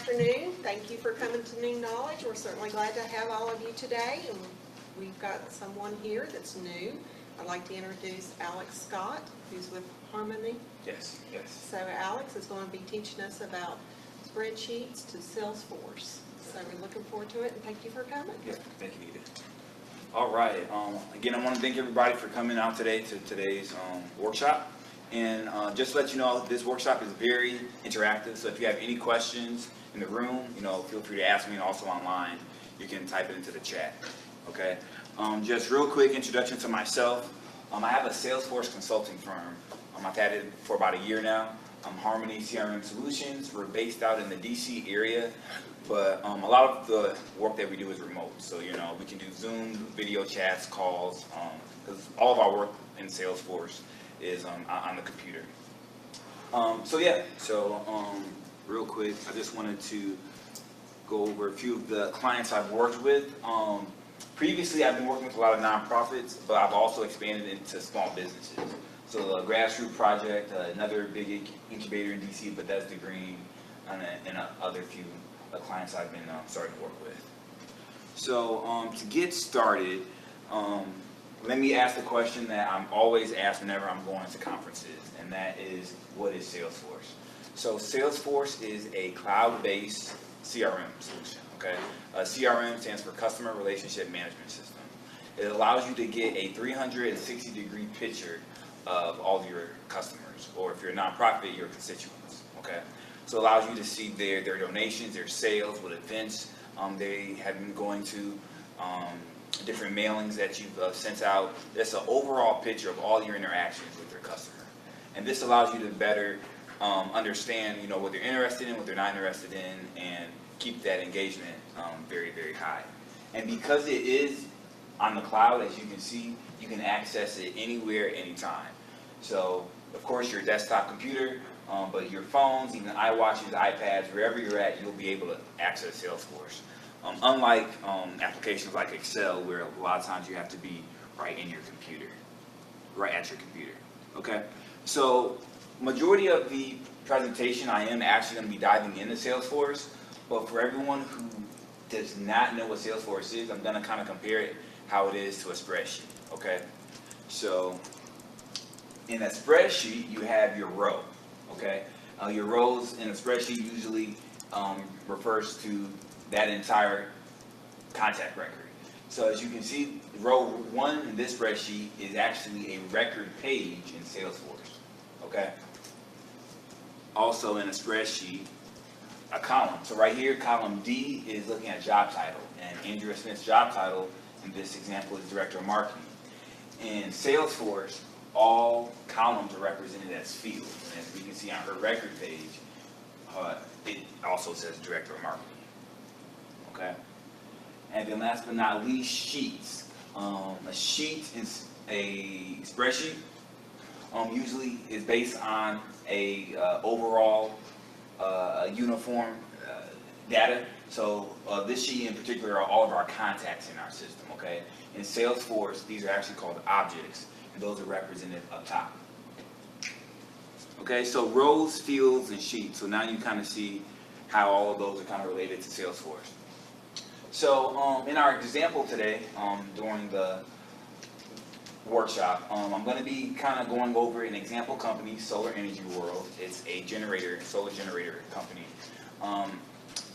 afternoon. Thank you for coming to New Knowledge. We're certainly glad to have all of you today. And we've got someone here that's new. I'd like to introduce Alex Scott, who's with Harmoniee. Yes. So Alex is going to be teaching us about spreadsheets to Salesforce. So we're looking forward to it, and thank you for coming. Yeah, thank you, Nita. All right. Again, I want to thank everybody for coming out today to today's workshop. And just to let you know, this workshop is very interactive. So if you have any questions in the room, feel free to ask me, and also online, you can type it into the chat. Okay. Just real quick introduction to myself. I have a Salesforce consulting firm. I've had it for about a year now. Harmoniee CRM Solutions. We're based out in the DC area, but a lot of the work that we do is remote. So we can do Zoom, video chats, calls, because all of our work in Salesforce is on the computer. Real quick, I just wanted to go over a few of the clients I've worked with. Previously, I've been working with a lot of nonprofits, but I've also expanded into small businesses. So a grassroots project, another big incubator in DC, Bethesda Green, and other few clients I've been starting to work with. So to get started, let me ask the question that I'm always asked whenever I'm going to conferences, and that is, what is Salesforce? So Salesforce is a cloud-based CRM solution, okay? CRM stands for Customer Relationship Management System. It allows you to get a 360-degree picture of all of your customers, or if you're a nonprofit, your constituents, okay? So it allows you to see their donations, their sales, what events they have been going to, different mailings that you've sent out. That's an overall picture of all your interactions with your customer. And this allows you to better understand, what they're interested in, what they're not interested in, and keep that engagement very, very high. And because it is on the cloud, as you can see, you can access it anywhere, anytime. So, of course, your desktop computer, but your phones, even iWatches, iPads, wherever you're at, you'll be able to access Salesforce. Unlike applications like Excel, where a lot of times you have to be right in your computer, right at your computer. Okay? So, majority of the presentation, I am actually going to be diving into Salesforce, but for everyone who does not know what Salesforce is, I'm going to kind of compare it how it is to a spreadsheet. Okay? So, in a spreadsheet, you have your row. Okay? Your rows in a spreadsheet usually refers to that entire contact record. So as you can see, row 1 in this spreadsheet is actually a record page in Salesforce. Okay? Also in a spreadsheet, a column. So right here, column D is looking at job title, and Andrea Smith's job title in this example is Director of Marketing. In Salesforce, all columns are represented as fields, and as we can see on her record page, it also says Director of Marketing. Okay? And then last but not least, sheets. A sheet is a spreadsheet. Usually is based on a overall uniform data. So this sheet in particular are all of our contacts in our system. Okay? In Salesforce, these are actually called objects, and those are represented up top. Okay, so rows, fields, and sheets. So now you kind of see how all of those are kind of related to Salesforce. So in our example today, during the workshop, I'm going to be kind of going over an example company, Solar Energy World. It's a solar generator company.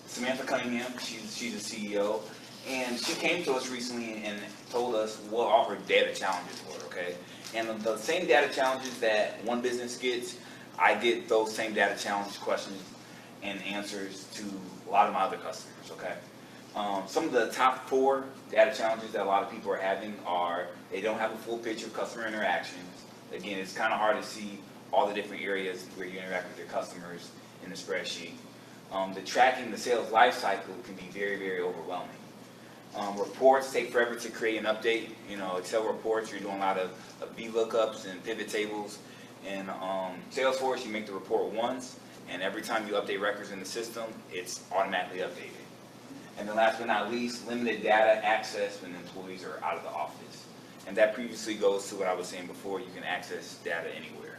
Samantha Cunningham, she's a CEO, and she came to us recently and told us what all her data challenges were, okay? And the same data challenges that one business gets, I get those same data challenge questions and answers to a lot of my other customers, okay? Some of the top 4 data challenges that a lot of people are having are they don't have a full picture of customer interactions. Again, it's kind of hard to see all the different areas where you interact with your customers in the spreadsheet. The tracking the sales life cycle can be very, very overwhelming. Reports take forever to create and update. Excel reports, you're doing a lot of VLOOKUPs and pivot tables. In Salesforce, you make the report once, and every time you update records in the system, it's automatically updated. And then last but not least, limited data access when employees are out of the office. And that previously goes to what I was saying before, you can access data anywhere.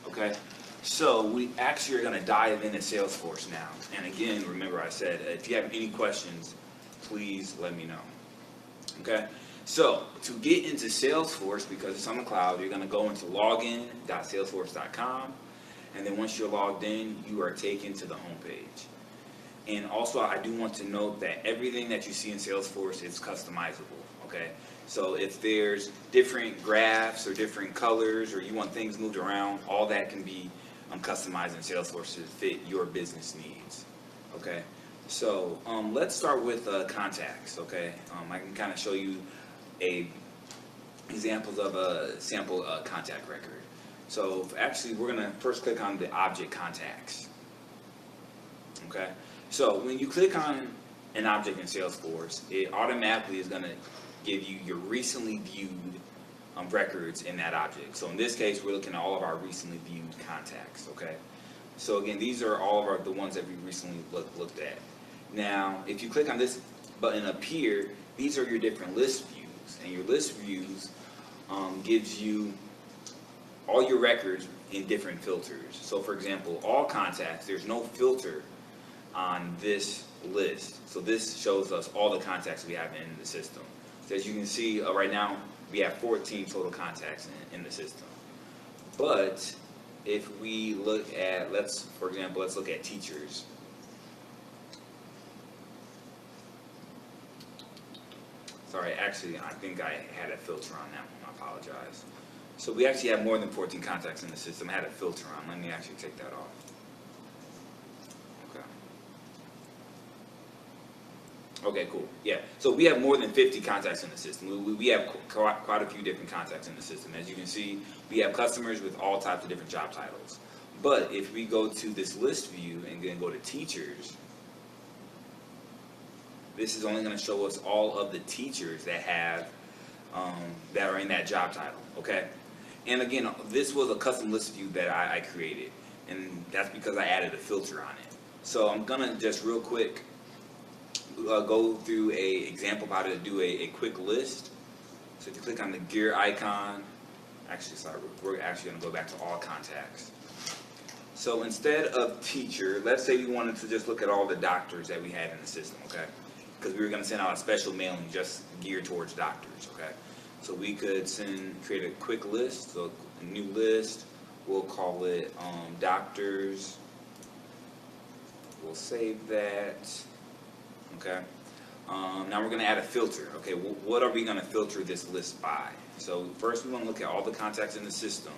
Okay? So we actually are going to dive into Salesforce now. And again, remember I said, if you have any questions, please let me know. Okay? So to get into Salesforce, because it's on the cloud, you're going to go into login.salesforce.com. And then once you're logged in, you are taken to the home page. And also, I do want to note that everything that you see in Salesforce is customizable. Okay? So if there's different graphs or different colors, or you want things moved around, all that can be customized in Salesforce to fit your business needs. Okay, so let's start with contacts. Okay, I can kind of show you examples of a sample contact record. So actually, we're gonna first click on the object contacts. Okay, so when you click on an object in Salesforce, it automatically is gonna give you your recently viewed records in that object. So in this case, we're looking at all of our recently viewed contacts. Okay, so again, these are all of the ones that we recently looked at. Now, if you click on this button up here, these are your different list views, and your list views gives you all your records in different filters. So for example, all contacts, there's no filter on this list. So this shows us all the contacts we have in the system. So as you can see right now, we have 14 total contacts in the system. But if we look at, for example, let's look at teachers. Sorry, actually, I think I had a filter on that one. I apologize. So we actually have more than 14 contacts in the system. I had a filter on. Let me actually take that off. Okay, cool. Yeah, so we have more than 50 contacts in the system. We have quite a few different contacts in the system. As you can see, we have customers with all types of different job titles. But if we go to this list view and then go to teachers, this is only going to show us all of the teachers that have that are in that job title. Okay, and again, this was a custom list view that I created, and that's because I added a filter on it. So I'm gonna just real quick go through a example of how to do a quick list. So if you click on the gear icon, we're actually going to go back to all contacts. So instead of teacher, let's say we wanted to just look at all the doctors that we had in the system, okay? Because we were going to send out a special mailing just geared towards doctors, okay? So we could create a quick list, so a new list, we'll call it doctors. We'll save that. Okay. Now we're going to add a filter. Okay, what are we going to filter this list by? So first we want to look at all the contacts in the system,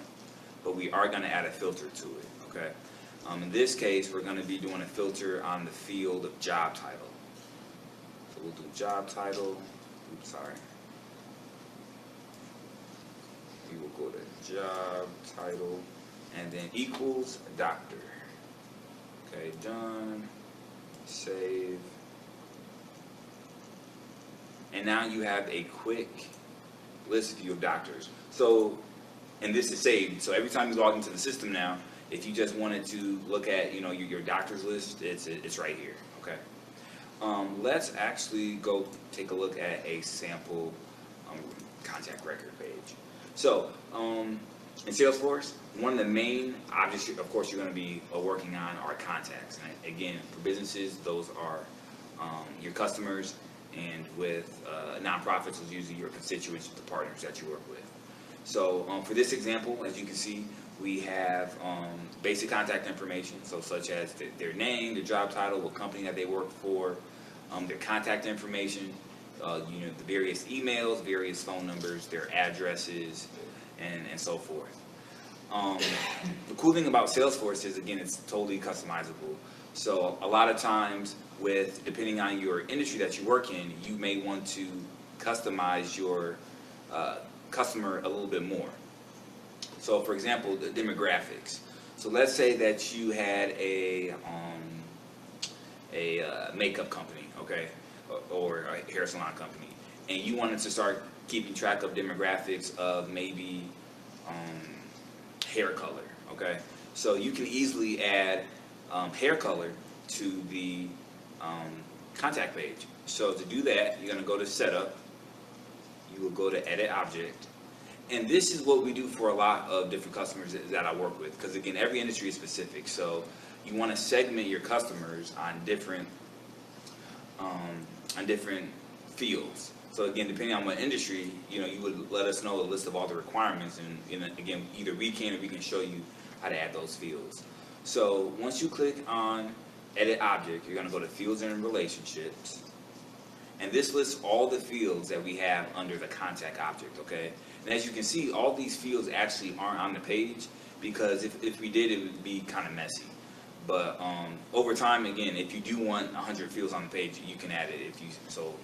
but we are going to add a filter to it. Okay. In this case, we're going to be doing a filter on the field of job title. So we'll do job title. Oops, sorry. We will go to job title and then equals doctor. Okay, done. Save. And now you have a quick list view of doctors. So, and this is saved. So every time you log into the system now, if you just wanted to look at, your doctor's list, it's right here. Okay. Let's actually go take a look at a sample contact record page. So, in Salesforce, one of the main objects, of course, you're going to be working on are contacts. And again, for businesses, those are your customers. And with nonprofits, it's usually your constituents, the partners that you work with. So for this example, as you can see, we have basic contact information, so such as their name, their job title, what company that they work for, their contact information, the various emails, various phone numbers, their addresses, and so forth. The cool thing about Salesforce is, again, it's totally customizable. So a lot of times, depending on your industry that you work in, you may want to customize your customer a little bit more. So for example, the demographics. So let's say that you had a makeup company, okay, or a hair salon company, and you wanted to start keeping track of demographics of maybe hair color, okay? So you can easily add hair color to the contact page. So to do that, you're going to go to Setup, you will go to Edit Object, And this is what we do for a lot of different customers that I work with, because again, every industry is specific. So you want to segment your customers on different fields. So again, depending on what industry, you would let us know a list of all the requirements, and again, either we can or we can show you how to add those fields. So once you click on Edit Object, you're going to go to Fields and Relationships, and this lists all the fields that we have under the Contact Object, okay? And as you can see, all these fields actually aren't on the page, because if we did, it would be kind of messy. But over time, again, if you do want 100 fields on the page, you can add it if you so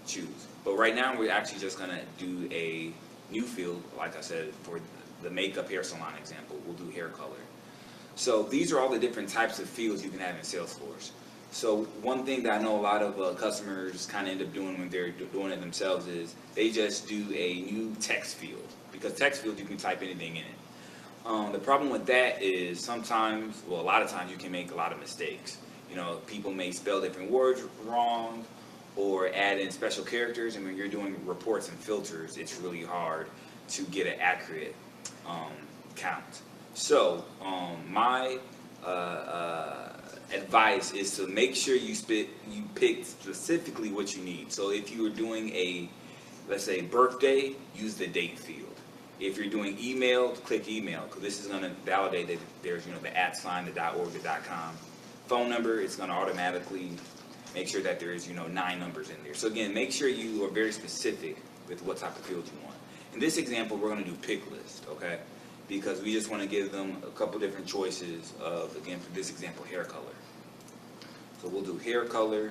choose. But right now, we're actually just going to do a new field, like I said, for the makeup hair salon example. We'll do hair color. So these are all the different types of fields you can have in Salesforce. So one thing that I know a lot of customers kind of end up doing when they're doing it themselves is they just do a new text field, because text field, you can type anything in it. The problem with that is sometimes, well, a lot of times you can make a lot of mistakes. People may spell different words wrong or add in special characters, and when you're doing reports and filters, it's really hard to get an accurate count. So my advice is to make sure you pick specifically what you need. So if you were doing let's say birthday, use the date field. If you're doing email, click email, because this is going to validate that there's the @ the .org, the .com. Phone number, it's going to automatically make sure that there is 9 numbers in there. So again, make sure you are very specific with what type of field you want. In this example, we're going to do pick list, okay? Because we just want to give them a couple different choices of, again, for this example, hair color. So we'll do hair color,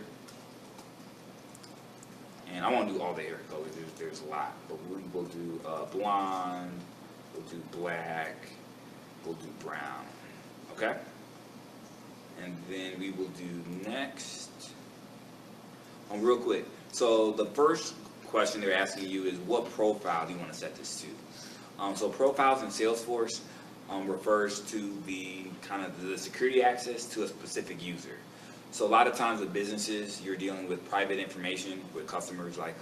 and I won't do all the hair colors, there's a lot, but we will do blonde, we'll do black, we'll do brown, okay? And then we will do next, real quick, so the first question they're asking you is, what profile do you want to set this to? So profiles in Salesforce refers to the security access to a specific user. So a lot of times with businesses, you're dealing with private information with customers, like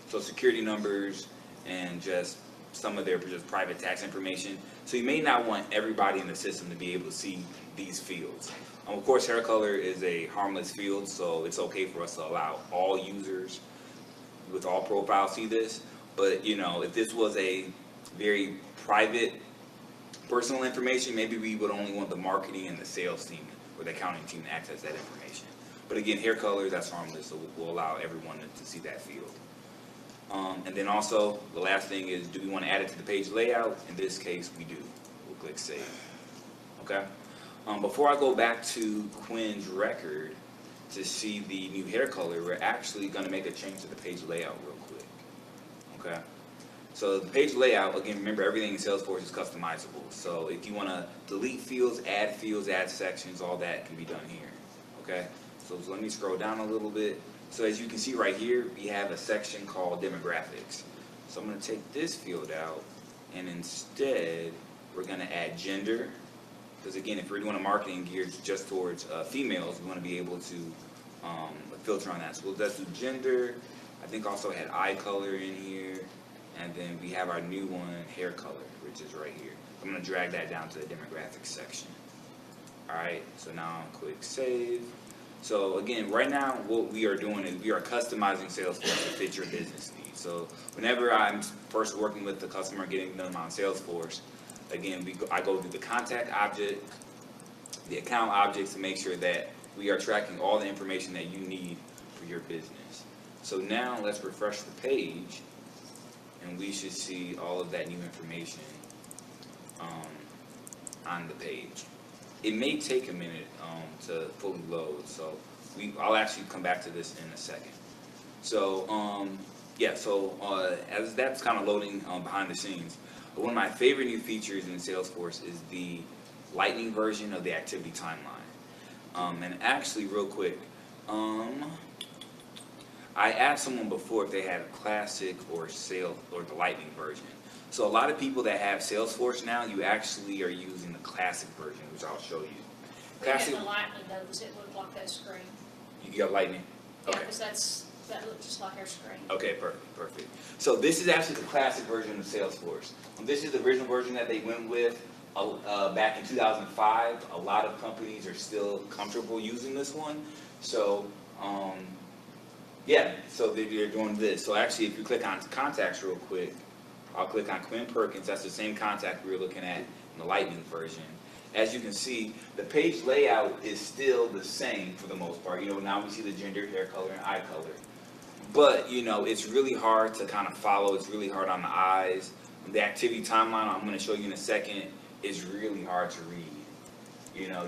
social security numbers and just some of their just private tax information. So you may not want everybody in the system to be able to see these fields. Of course, hair color is a harmless field, so it's okay for us to allow all users with all profiles see this. But if this was a very private personal information, maybe we would only want the marketing and the sales team or the accounting team to access that information. But again, hair color, that's harmless, so we'll allow everyone to see that field. And then also, the last thing is, do we want to add it to the page layout? In this case, we do. We'll click Save. Okay? Before I go back to Quinn's record to see the new hair color, we're actually going to make a change to the page layout real quick. Okay? So the page layout, again, remember, everything in Salesforce is customizable. So if you want to delete fields, add sections, all that can be done here. Okay? So let me scroll down a little bit. So as you can see right here, we have a section called Demographics. So I'm going to take this field out, and instead, we're going to add gender. Because again, if we're doing a marketing geared just towards females, we want to be able to filter on that. So let's do gender. I think also had eye color in here. And then we have our new one, hair color, which is right here. I'm going to drag that down to the demographics section. Alright, so now I'll click Save. So again, right now what we are doing is we are customizing Salesforce to fit your business needs. So whenever I'm first working with the customer, getting them on Salesforce, again, I go through the contact object, the account objects, to make sure that we are tracking all the information that you need for your business. So now let's refresh the page, and we should see all of that new information on the page. It may take a minute to fully load, so I'll actually come back to this in a second. So as that's kind of loading behind the scenes, one of my favorite new features in Salesforce is the Lightning version of the activity timeline. And actually, real quick, I asked someone before if they had a classic or the Lightning version. So a lot of people that have Salesforce now, you actually are using the classic version, which I'll show you. We have the Lightning though, because it would block that screen. You got Lightning? Yeah, Okay. because that's that look just like our screen. Okay, perfect. So this is actually the classic version of Salesforce. This is the original version that they went with back in 2005. A lot of companies are still comfortable using this one. So, yeah, so they're doing this. So actually, if you click on contacts real quick, I'll click on Quinn Perkins. That's the same contact we were looking at in the Lightning version. As you can see, the page layout is still the same for the most part. Now we see the gender, hair color, and eye color. But, it's really hard to kind of follow. It's really hard on the eyes. The activity timeline I'm going to show you in a second is really hard to read.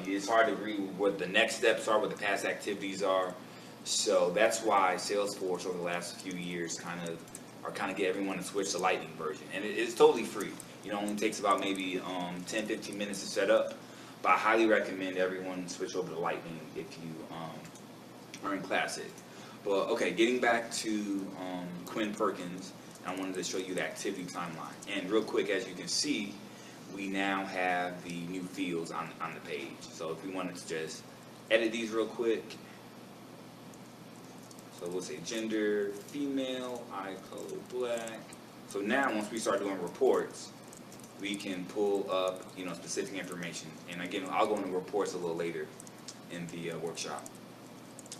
It's hard to read what the next steps are, what the past activities are. So that's why Salesforce over the last few years kind of get everyone to switch to Lightning version. And it's totally free. It only takes about maybe 10-15 minutes to set up. But I highly recommend everyone switch over to Lightning if you are in Classic. But okay, getting back to Quinn Perkins, I wanted to show you the activity timeline. And real quick, as you can see, we now have the new fields on the page. So if we wanted to just edit these real quick, so we'll say gender, female, eye color, black. So now once we start doing reports, we can pull up, specific information. And again, I'll go into reports a little later in the workshop.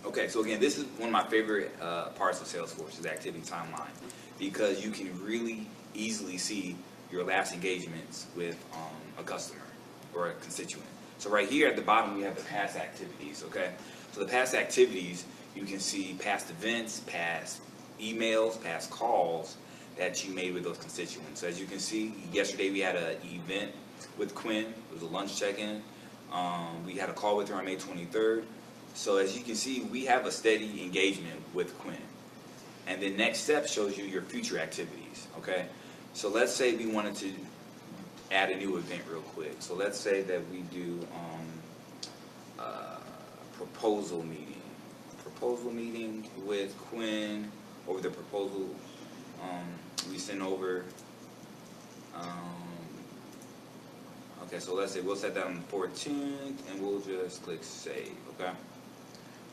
Okay, so again, this is one of my favorite parts of Salesforce, is the activity timeline, because you can really easily see your last engagements with a customer or a constituent. So right here at the bottom, we have the past activities, okay? So the past activities, you can see past events, past emails, past calls that you made with those constituents. So as you can see, yesterday we had an event with Quinn. It was a lunch check-in. We had a call with her on May 23rd. So as you can see, we have a steady engagement with Quinn. And the next step shows you your future activities, okay? So let's say we wanted to add a new event real quick. So let's say that we do proposal meeting with Quinn over the proposal we sent over. Okay, so let's say we'll set that on the 14th and we'll just click save, okay?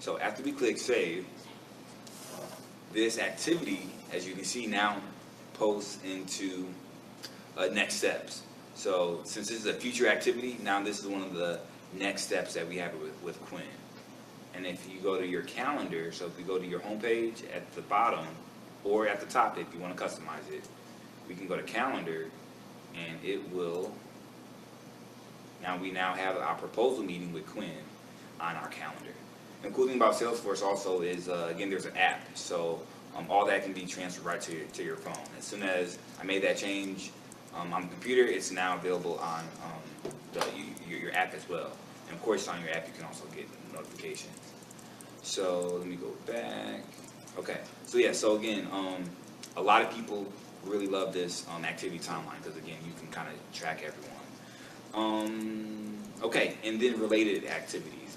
So after we click save, this activity, as you can see now, posts into next steps. So since this is a future activity, now this is one of the next steps that we have with Quinn. And if you go to your calendar, so if you go to your home page at the bottom or at the top if you want to customize it, we can go to calendar and it will, we now have our proposal meeting with Quinn on our calendar. And the cool thing about Salesforce also is, again, there's an app. So all that can be transferred right to your phone. As soon as I made that change on the computer, it's now available on your app as well. And of course, on your app, you can also get notifications. So let me go back. Okay, so yeah, so again, a lot of people really love this activity timeline because again, you can kind of track everyone. Okay, and then related activities.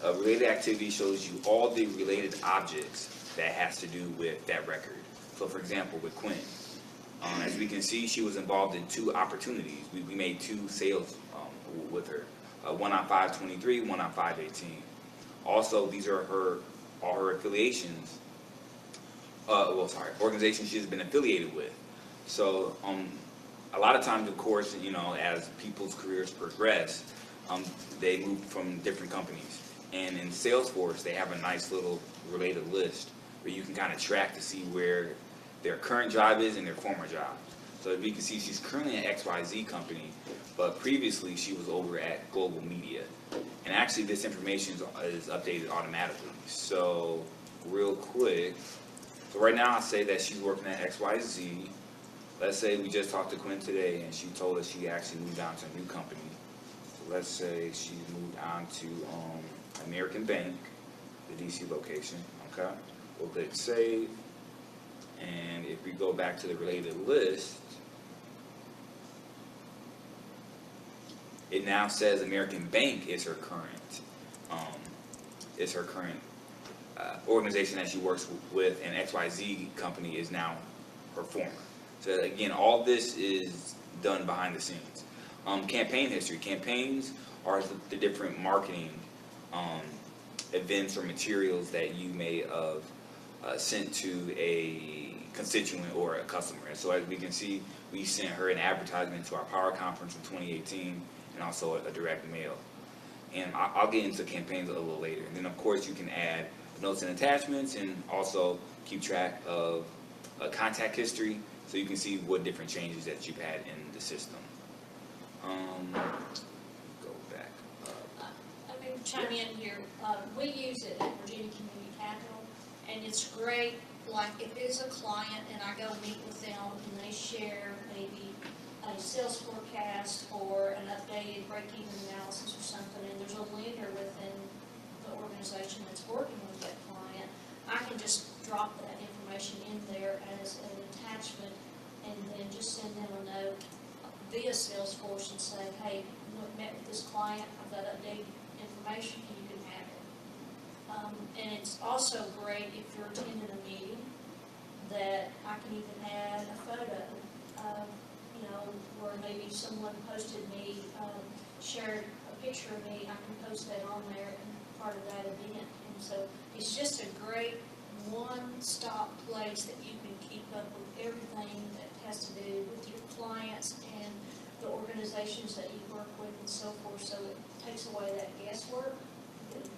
Related activity shows you all the related objects that has to do with that record. So for example, with Quinn, as we can see, she was involved in 2 opportunities. We made 2 sales with her. One on 5/23, one on 5/18. Also, these are all her affiliations. Organizations she's been affiliated with. So, a lot of times, of course, as people's careers progress, they move from different companies. And in Salesforce, they have a nice little related list where you can kind of track to see where their current job is and their former job. So as we can see, she's currently at XYZ company, but previously she was over at Global Media. And actually this information is updated automatically. So real quick, so right now I say that she's working at XYZ. Let's say we just talked to Quinn today and she told us she actually moved on to a new company. So let's say she moved on to American Bank, the DC location, okay? We'll click save. And if we go back to the related list, it now says American Bank is her current organization that she works with, and XYZ company is now her former. So again, all this is done behind the scenes. Campaign history. Campaigns are the different marketing events or materials that you may have sent to a constituent or a customer. And so as we can see, we sent her an advertisement to our Power Conference in 2018 and also a direct mail. And I'll get into campaigns a little later. And then of course you can add notes and attachments and also keep track of contact history so you can see what different changes that you've had in the system. Go back up. Let me chime in here. We use it at Virginia Community Capital, and it's great. Like if it's a client and I go meet with them and they share maybe a sales forecast or an updated break-even analysis or something, and there's a lender within the organization that's working with that client, I can just drop that information in there as an attachment and then just send them a note via Salesforce and say, hey, look, met with this client, I've got updated information, and you can have it. And it's also great if you're attending a meeting that I can even add a photo of, where maybe someone posted me, shared a picture of me, I can post that on there and part of that event. And so it's just a great one-stop place that you can keep up with everything that has to do with your clients and the organizations that you work with and so forth. So it takes away that guesswork, and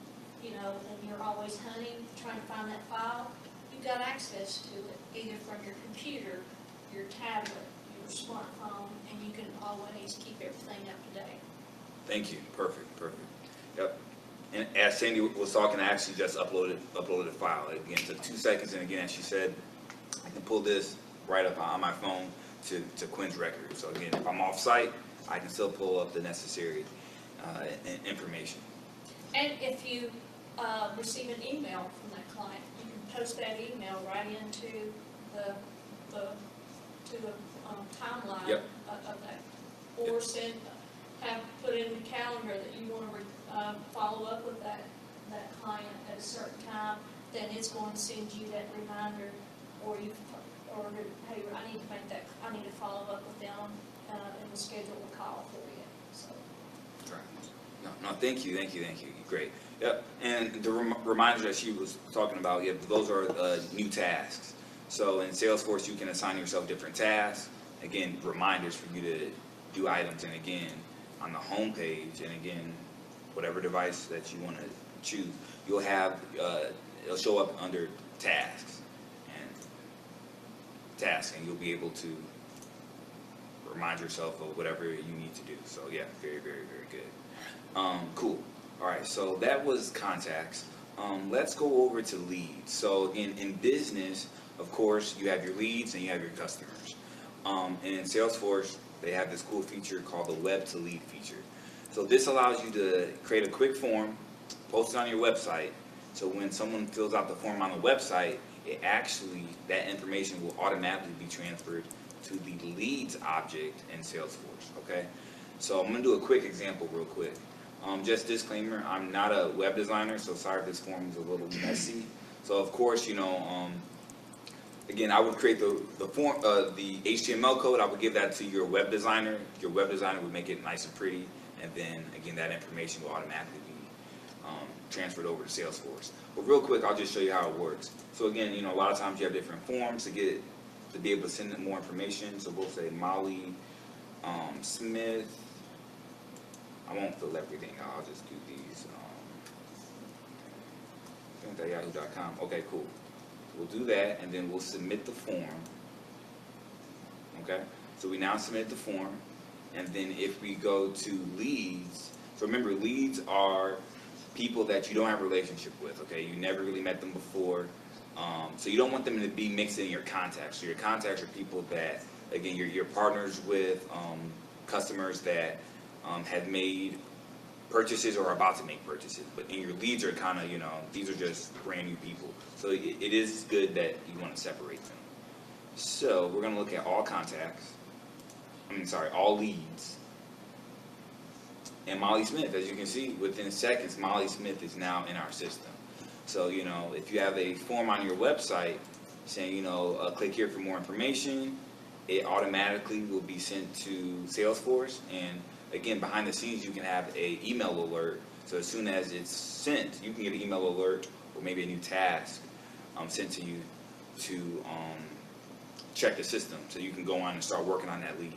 you're always hunting, trying to find that file. You've got access to it, either from your computer, your tablet, your smartphone, and you can always keep everything up to date. Thank you. Perfect. Yep. And as Sandy was talking, I actually just uploaded a file. Again, took 2 seconds, and again, as she said, I can pull this right up on my phone to Quinn's record. So again, if I'm off site, I can still pull up the necessary information. And if you receive an email from that client, you can post that email right into the timeline Yep. of that, or put in the calendar that you want to follow up with that client at a certain time. Then it's going to send you that reminder, or hey, I need to follow up with them and we'll schedule a call for you. So. Right. No, thank you. Great. Yep. And the reminders that she was talking about, those are new tasks. So in Salesforce, you can assign yourself different tasks. Again, reminders for you to do items. And again, on the home page, and again, whatever device that you want to choose, you'll have, it'll show up under tasks. And you'll be able to remind yourself of whatever you need to do. So yeah, very good. Cool. All right, so that was contacts. Let's go over to leads. So in business, of course, you have your leads and you have your customers. And in Salesforce, they have this cool feature called the web to lead feature. So this allows you to create a quick form, post it on your website. So when someone fills out the form on the website, that information will automatically be transferred to the leads object in Salesforce, okay? So I'm gonna do a quick example real quick. Just disclaimer, I'm not a web designer, so sorry if this form is a little messy. So of course, again, I would create the form, the HTML code, I would give that to your web designer. Your web designer would make it nice and pretty, and then again, that information will automatically be transferred over to Salesforce. But real quick, I'll just show you how it works. So again, a lot of times you have different forms to be able to send them more information. So we'll say Molly Smith. I won't fill everything out. I'll just do these. Yahoo.com. Okay, cool. We'll do that, and then we'll submit the form. Okay, so we now submit the form, and then if we go to leads, so remember, leads are people that you don't have a relationship with. Okay, you never really met them before, so you don't want them to be mixed in your contacts. So your contacts are people that, again, you're partners with, customers that have made purchases or are about to make purchases, but in your leads are kind of, these are just brand new people. So it is good that you want to separate them. So we're going to look at all contacts, all leads. And Molly Smith, as you can see, within seconds, Molly Smith is now in our system. So, if you have a form on your website saying, click here for more information, it automatically will be sent to Salesforce. And again, behind the scenes, you can have an email alert. So as soon as it's sent, you can get an email alert or maybe a new task sent to you to check the system, so you can go on and start working on that lead.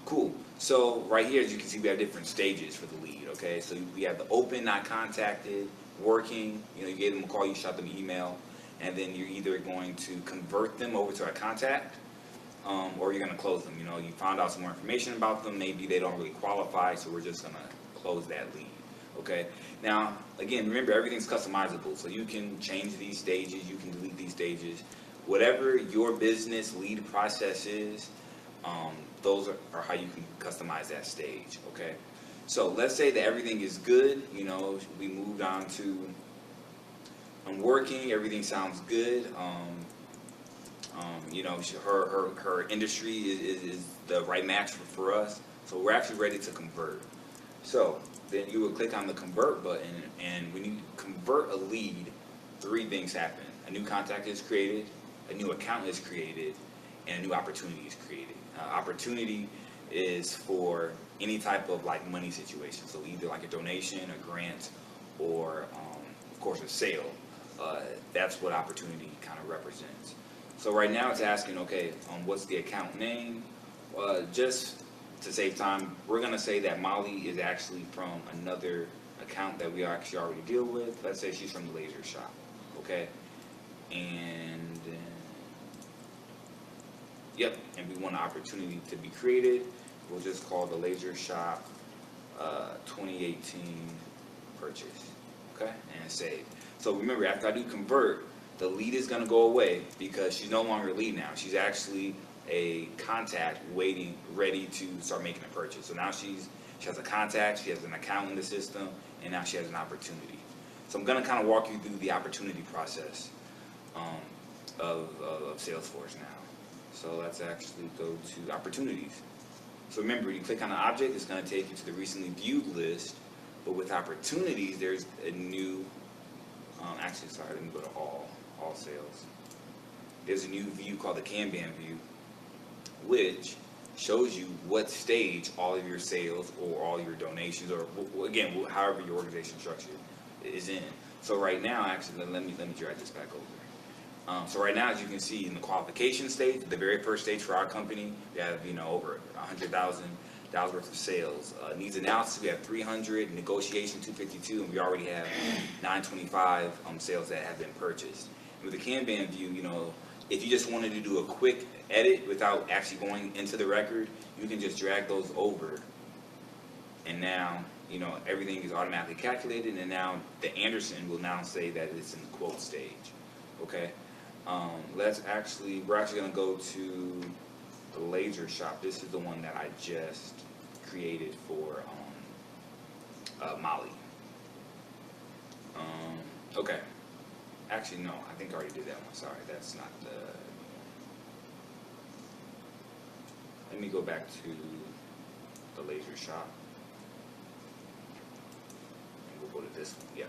Cool. So right here, as you can see, we have different stages for the lead. Okay, so we have the open, not contacted, working. You gave them a call, you shot them an email, and then you're either going to convert them over to a contact, or you're going to close them. You found out some more information about them. Maybe they don't really qualify, so we're just going to close that lead. Okay. Now, again, remember, everything's customizable, so you can change these stages, you can delete these stages. Whatever your business lead process is, those are how you can customize that stage. Okay. So let's say that everything is good. We moved on to I'm working. Everything sounds good. Her industry is the right match for us. So we're actually ready to convert. So then you would click on the convert button, and when you convert a lead, 3 things happen. A new contact is created, a new account is created, and a new opportunity is created. Opportunity is for any type of money situation. So either a donation, a grant, or of course a sale. That's what opportunity kind of represents. So right now it's asking, okay, what's the account name? Just to save time, we're going to say that Molly is actually from another account that we actually already deal with. Let's say she's from the laser shop. Okay. And yep, and we want an opportunity to be created. We'll just call the laser shop 2018 purchase. Okay, and save. So remember, after I do convert, the lead is going to go away because she's no longer a lead now. She's actually a contact waiting, ready to start making a purchase. So now she has a contact, she has an account in the system, and now she has an opportunity. So I'm going to kind of walk you through the opportunity process of Salesforce now. So let's actually go to opportunities. So remember, you click on the object, it's going to take you to the recently viewed list. But with opportunities, there's a new, let me go to all sales. There's a new view called the Kanban view, which shows you what stage all of your sales or all your donations, or again, however your organization structure is in. So right now, actually, let me drag this back over. So right now, as you can see, in the qualification stage, the very first stage for our company, we have over $100,000 worth of sales. Needs analysis, we have 300. Negotiation, 252, and we already have 925 sales that have been purchased. And with the Kanban view, if you just wanted to do a quick edit without actually going into the record, you can just drag those over, and now everything is automatically calculated, and now the Anderson will now say that it's in the quote stage. Okay. We're actually going to go to the laser shop. This is the one that I just created for Molly. Okay. Actually, no, I think I already did that one. Sorry, that's not the... Let me go back to the laser shop. And we'll go to this one. Yeah.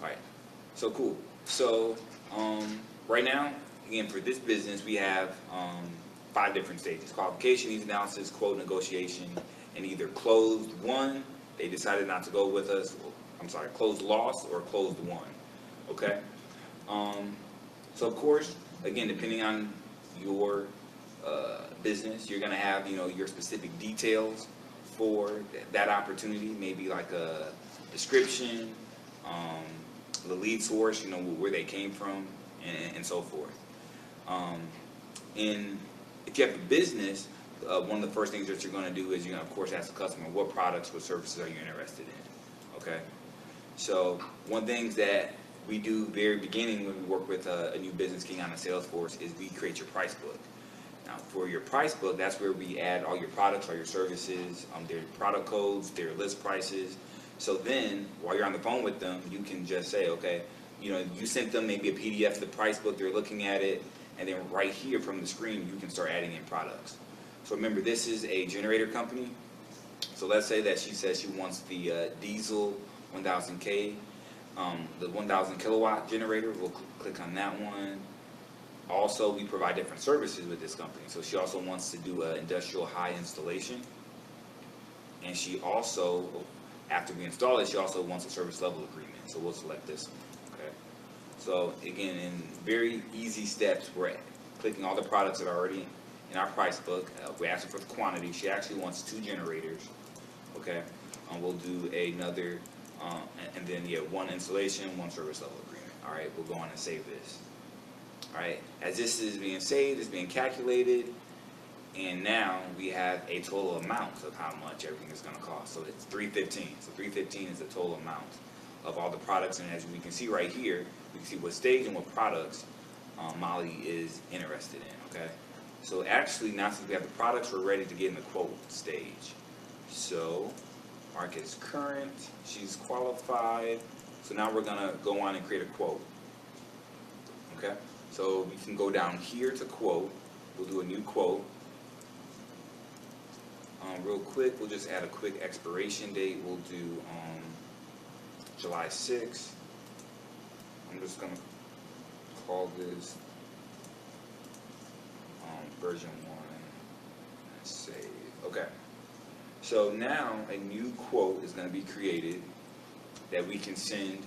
All right. So cool. So right now, again, for this business, we have 5 different stages: qualification, needs analysis, quote, negotiation, and either closed won, they decided not to go with us. Closed lost, or closed won. Okay. So of course, again, depending on your business, you're going to have your specific details for that opportunity. Maybe like a description, the lead source, where they came from, and so forth. And if you have a business, one of the first things that you're going to do is you're going to, of course, ask the customer, what products, what services are you interested in? Okay. So one thing that we do very beginning when we work with a new business king on a Salesforce is we create your price book. Now, for your price book, that's where we add all your products, all your services, their product codes, their list prices. So then, while you're on the phone with them, you can just say, okay, you sent them maybe a PDF of the price book, they're looking at it, and then right here from the screen, you can start adding in products. So remember, this is a generator company. So let's say that she says she wants the diesel 1000K, the 1000 kilowatt generator. We'll click on that one. Also, we provide different services with this company. So she also wants to do an industrial high installation. And she also, after we install it, she also wants a service level agreement. So we'll select this one. Okay. So again, in very easy steps, we're clicking all the products that are already in our price book. We ask her for the quantity. She actually wants 2 generators. Okay, we'll do another, and then 1 installation, 1 service level agreement. All right, we'll go on and save this. All right, as this is being saved, it's being calculated, and now we have a total amount of how much everything is going to cost. So it's $315. So $315 is the total amount of all the products, and as we can see right here, we can see what stage and what products Molly is interested in. Okay, so actually now since we have the products, we're ready to get in the quote stage. So mark as current, she's qualified. So now we're gonna go on and create a quote. Okay, so we can go down here to quote. We'll do a new quote. Real quick, we'll just add a quick expiration date. We'll do July 6th. I'm just gonna call this version 1 and save. Okay. So now a new quote is going to be created that we can send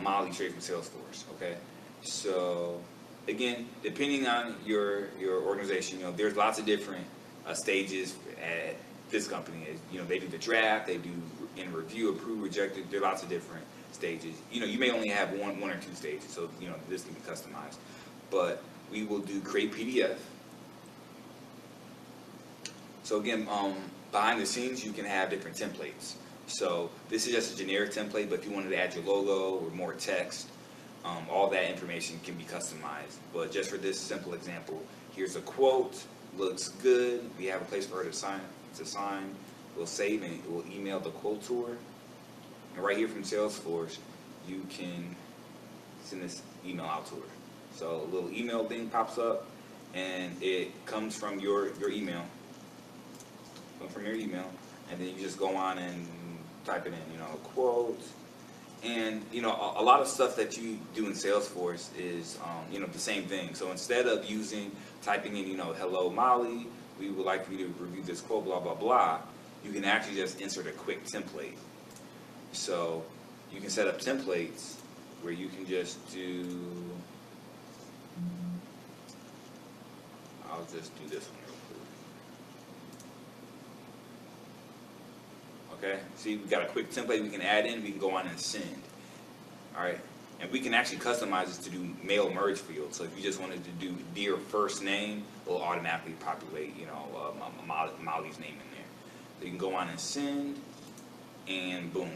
Molly straight from Salesforce. Okay. So again, depending on your organization, there's lots of different stages at this company. They do the draft, they do in review, approve, rejected. There are lots of different stages. You may only have one or 2 stages, so this can be customized. But we will do create PDF. So again, behind the scenes, you can have different templates. So this is just a generic template, but if you wanted to add your logo or more text, all that information can be customized. But just for this simple example, here's a quote, looks good. We have a place for her to sign. We'll save and we'll email the quote to her. And right here from Salesforce, you can send this email out to her. So a little email thing pops up, and it comes from your email. From your email, and then you just go on and type it in, quote. And a lot of stuff that you do in Salesforce is the same thing. So instead of typing in hello Molly, we would like for you to review this quote, blah blah blah, you can actually just insert a quick template. So you can set up templates where you can just do, I'll just do this one real quick. Okay, see, we've got a quick template we can add in, we can go on and send. All right, and we can actually customize this to do mail merge fields. So if you just wanted to do dear first name, it'll automatically populate, Molly's name in there. So you can go on and send, and boom,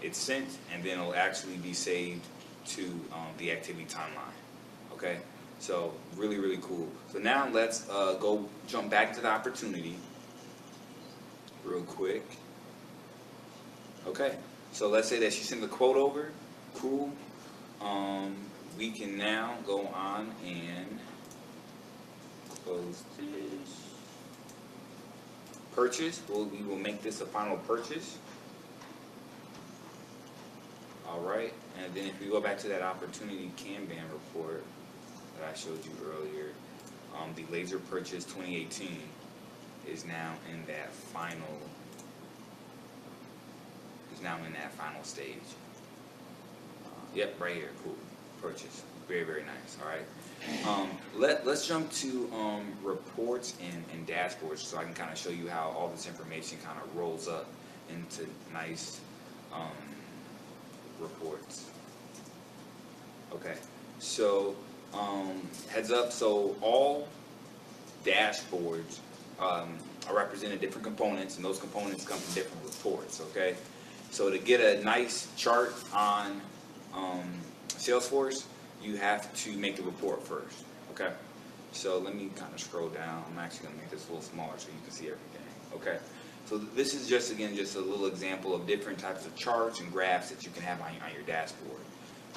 it's sent, and then it'll actually be saved to the activity timeline. Okay, so really, really cool. So now let's go jump back to the opportunity real quick. Okay, so let's say that she sent the quote over. Cool. We can now go on and close this. Purchase. We will make this a final purchase. All right, and then if we go back to that opportunity Kanban report that I showed you earlier, the laser purchase 2018 is now in that final. Now in that final stage. Yep, right here. Cool. Purchase. Very, very nice. All right. Let's jump to reports and dashboards, so I can kind of show you how all this information kind of rolls up into nice reports. Okay. So heads up. So all dashboards are represented different components, and those components come from different reports. Okay. So to get a nice chart on Salesforce, you have to make the report first, okay? So let me kind of scroll down. I'm actually going to make this a little smaller so you can see everything, okay? So this is just, again, just a little example of different types of charts and graphs that you can have on your dashboard.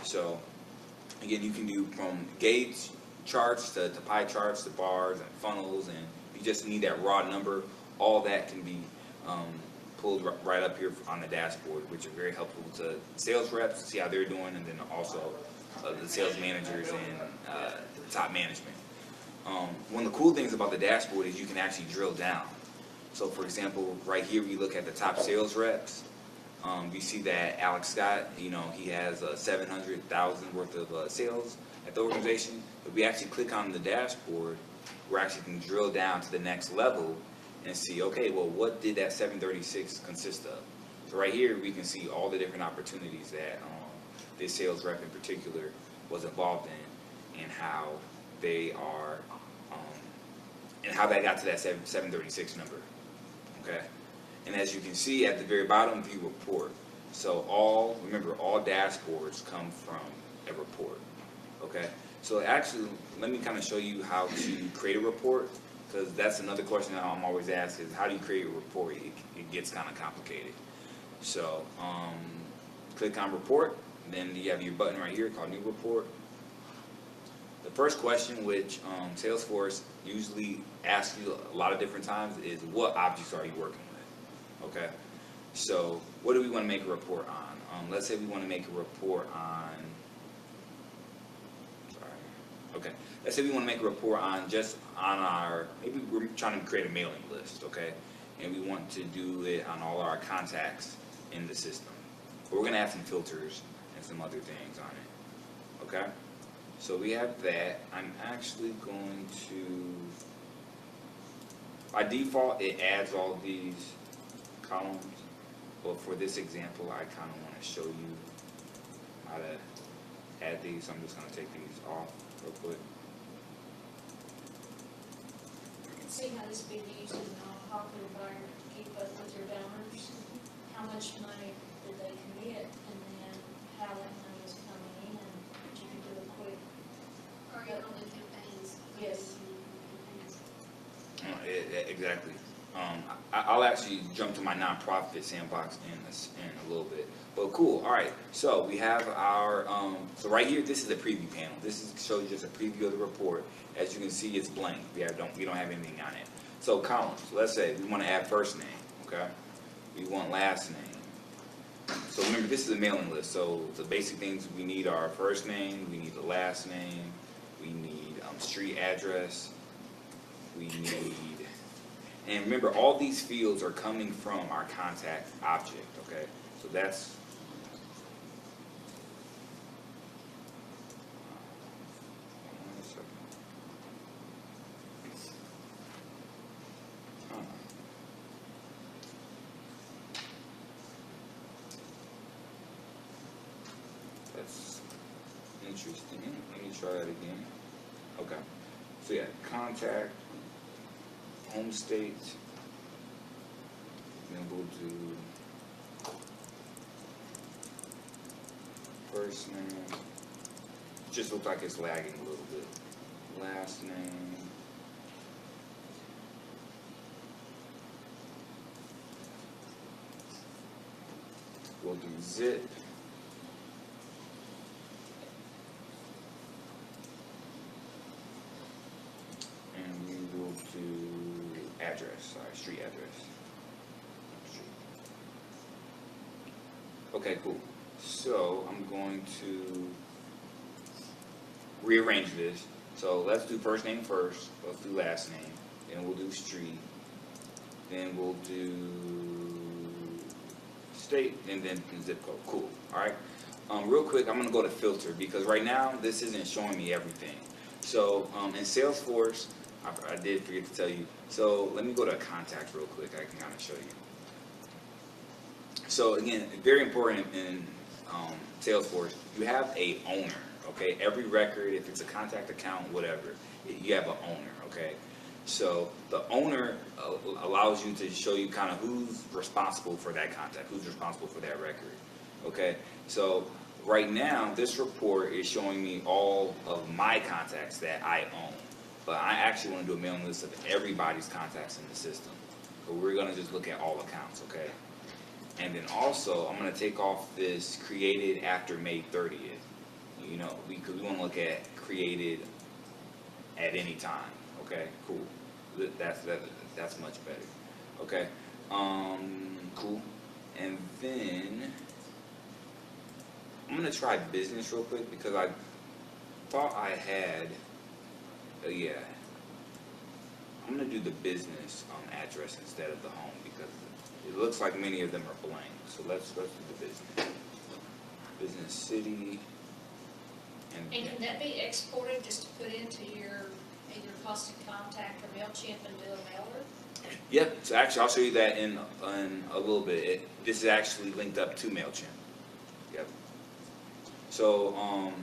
So, again, you can do from gauge charts to pie charts to bars and funnels, and you just need that raw number. All that can be pulled right up here on the dashboard, which are very helpful to sales reps to see how they're doing, and then also the sales managers and top management. One of the cool things about the dashboard is you can actually drill down. So for example, right here we look at the top sales reps. You see that Alex Scott, you know, he has 700,000 worth of sales at the organization. If we actually click on the dashboard, we're actually can drill down to the next level and see, okay, well, what did that 736 consist of? So right here, we can see all the different opportunities that this sales rep in particular was involved in, and how they are, and how that got to that 736 number. Okay, and as you can see at the very bottom, view report. So remember, all dashboards come from a report. Okay, so actually, let me kind of show you how to create a report, because that's another question that I'm always asked is, how do you create a report? It gets kind of complicated. So click on report, then you have your button right here called new report. The first question, which Salesforce usually asks you a lot of different times, is what objects are you working with? Okay, so what do we want to make a report on? Let's say we want to make a report on, okay, let's say we want to make a report on just on our, maybe we're trying to create a mailing list, okay, and we want to do it on all our contacts in the system. But we're going to add some filters and some other things on it, okay? So we have that. I'm actually going to, by default, it adds all these columns, but for this example, I kind of want to show you how to add these, so I'm just going to take these off real quick. You can see how this big used in popular buyer to keep up with your donors. How much money did they commit, and then how that money is coming in. You can do a quick. Or even on the campaigns. Yes. Exactly. I'll actually jump to my nonprofit sandbox in a little bit. But cool. All right. So we have our so right here. This is a preview panel. This shows you just a preview of the report. As you can see, it's blank. We don't have anything on it. So columns. Let's say we want to add first name. Okay. We want last name. So remember, this is a mailing list. So the basic things we need are first name. We need the last name. We need street address. We need, and remember, all these fields are coming from our contact object, okay? So that's, that's interesting. Let me try that again. Okay. So yeah, contact, home state, then we'll do first name. Just looks like it's lagging a little bit. Last name. We'll do zip. And we will do address, street address. Okay, cool. So I'm going to rearrange this. So let's do first name first, let's do last name, then we'll do street, then we'll do state, and then zip code. Cool, all right? Real quick, I'm gonna go to filter, because right now this isn't showing me everything. So in Salesforce, I did forget to tell you, so let me go to contacts real quick, I can kind of show you. So again, very important in Salesforce, you have a owner, okay? Every record, if it's a contact account, whatever, you have an owner, okay? So the owner allows you to show you kind of who's responsible for that contact, who's responsible for that record, okay? So right now, this report is showing me all of my contacts that I own, but I actually want to do a mailing list of everybody's contacts in the system. So we're going to just look at all accounts, okay? And then also, I'm going to take off this created after May 30th, you know, because we want to look at created at any time, okay? Cool. That's much better, okay? Cool. And then I'm going to try business real quick, because I thought I had, yeah, I'm going to do the business address instead of the home, because it looks like many of them are blank. So let's do the business. Business city. And can that be exported just to put into your either constant contact or Mailchimp and do a mailer? Yep, so actually I'll show you that in a little bit. This is actually linked up to Mailchimp. Yep. So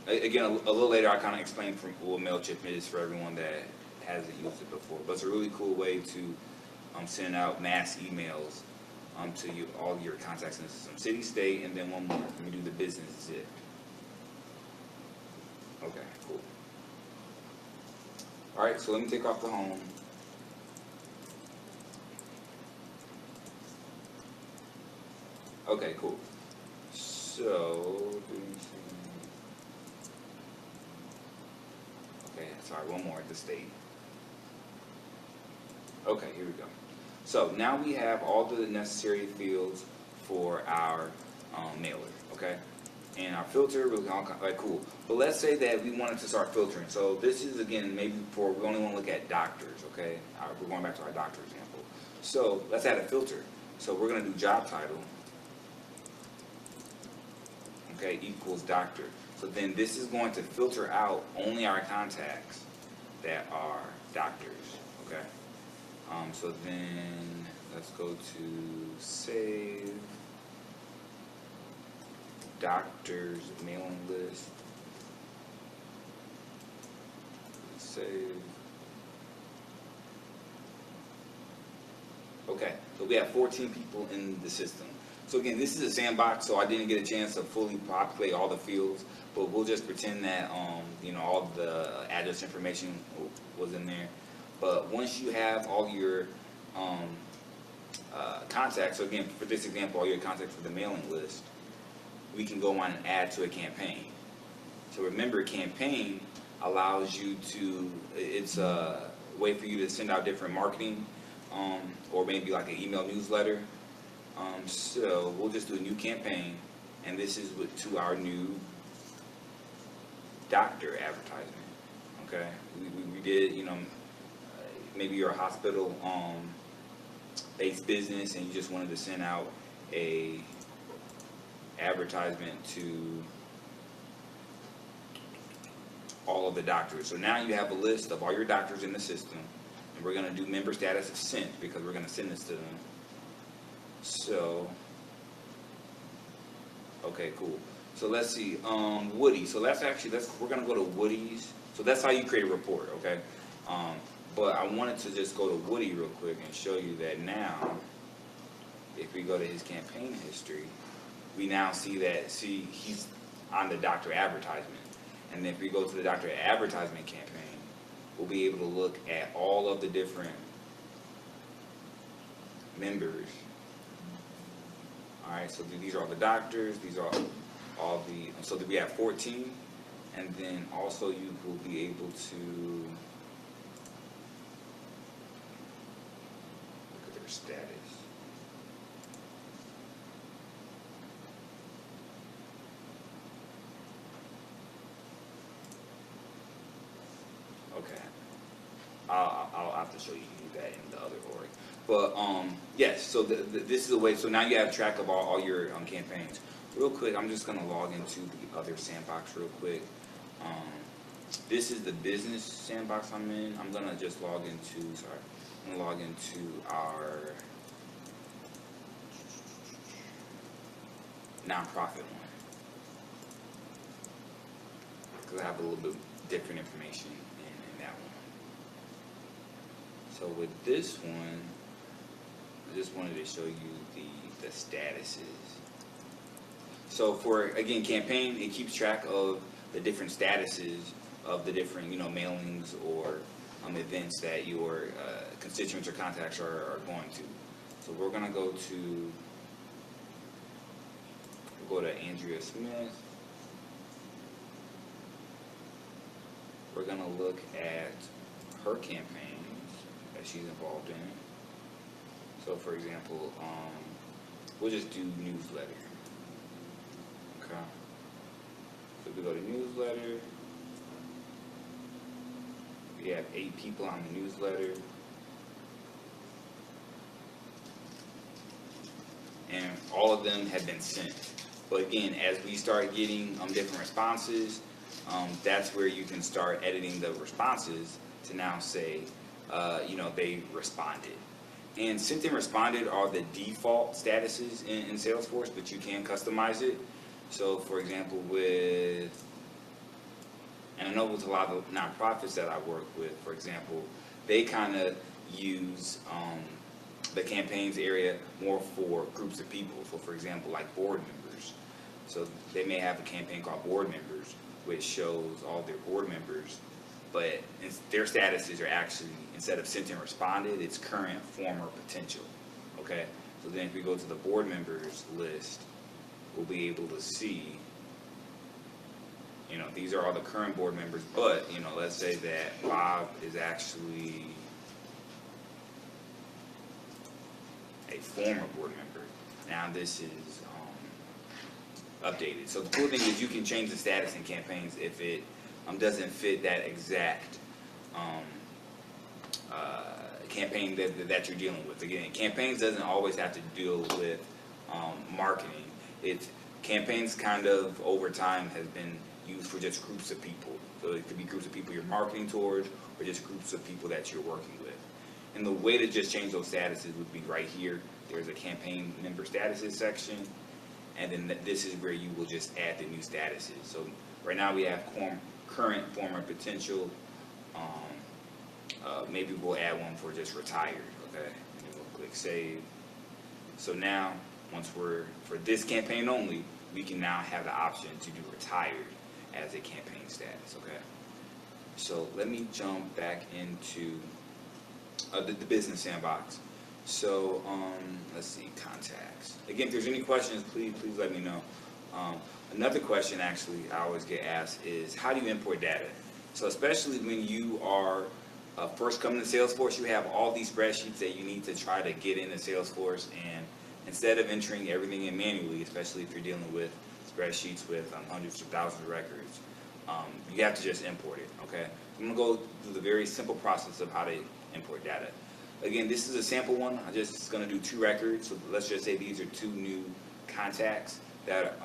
again, a little later I kind of explain what Mailchimp is for everyone that hasn't used it before. But it's a really cool way to send out mass emails to all your contacts in the system. City, state, and then one more. Let me do the business zip. Okay, cool. All right, so let me take off the home. Okay, cool. So, okay, sorry, one more, the state. Okay, here we go. So now we have all the necessary fields for our mailer, okay? And our filter, we're all like cool. But let's say that we wanted to start filtering. So this is again maybe for we only want to look at doctors, okay? We're going back to our doctor example. So let's add a filter. So we're going to do job title, okay, equals doctor. So then this is going to filter out only our contacts that are doctors, okay? So then let's go to save doctors mailing list. Save. Okay, so we have 14 people in the system. So again, this is a sandbox, so I didn't get a chance to fully populate all the fields, but we'll just pretend that all the address information was in there. But once you have all your contacts, so again, for this example, all your contacts for the mailing list, we can go on and add to a campaign. So remember, campaign allows you to, it's a way for you to send out different marketing, or maybe like an email newsletter. So we'll just do a new campaign, and this is to our new doctor advertisement, okay? We did, maybe you're a hospital based business and you just wanted to send out a advertisement to all of the doctors. So now you have a list of all your doctors in the system, and we're going to do member status of sent because we're going to send this to them. So, okay, cool. So let's see, Woody. So we're going to go to Woody's. So that's how you create a report, okay? But I wanted to just go to Woody real quick and show you that now, if we go to his campaign history, we now see he's on the doctor advertisement. And then if we go to the doctor advertisement campaign, we'll be able to look at all of the different members. All right, so these are all the doctors, these are all the, so we have 14, and then also you will be able to look at their status. Okay, I'll have to show you that in the other org. But yes, so this is a way. So now you have track of all your campaigns. Real quick, I'm just going to log into the other sandbox real quick. This is the business sandbox I'm in. I'm going to just log into. I'm going to log into our nonprofit one because I have a little bit different information in that one. So with this one, I just wanted to show you the statuses. So for, again, campaign, it keeps track of the different statuses of the different, mailings or events that your constituents or contacts are going to. So we're going to go to Andrea Smith. We're going to look at her campaigns that she's involved in. So for example, we'll just do newsletter. Okay. So we go to newsletter. We have 8 people on the newsletter. and all of them have been sent. But again, as we start getting different responses, that's where you can start editing the responses to now say, they responded. And sent and responded are the default statuses in Salesforce, but you can customize it. So for example, and I know with a lot of nonprofits that I work with, for example, they kind of use the campaigns area more for groups of people. So for example, like board members. So they may have a campaign called board members, which shows all their board members, but their statuses are actually, instead of sent and responded, it's current, former, potential. Okay? So then if we go to the board members list, we'll be able to see, these are all the current board members, but, let's say that Bob is actually a former board member. Now this is updated. So the cool thing is you can change the status in campaigns if it doesn't fit that exact campaign that you're dealing with. Again, campaigns doesn't always have to deal with marketing. Campaigns kind of over time has been used for just groups of people. So it could be groups of people you're marketing towards, or just groups of people that you're working with. And the way to just change those statuses would be right here. There's a campaign member statuses section, and then this is where you will just add the new statuses. So right now we have current, former, potential. Maybe we'll add one for just retired, okay? And then we'll click save. So now, for this campaign only, we can now have the option to do retired as a campaign status, okay? So let me jump back into the business sandbox. So let's see, contacts. Again, if there's any questions, please let me know. Another question actually I always get asked is, how do you import data? So especially when you are first coming to Salesforce, you have all these spreadsheets that you need to try to get into Salesforce, and instead of entering everything in manually, especially if you're dealing with spreadsheets with hundreds of thousands of records, you have to just import it, okay? I'm gonna go through the very simple process of how to import data. Again, this is a sample one. I'm just gonna do 2 records. So let's just say these are 2 new contacts that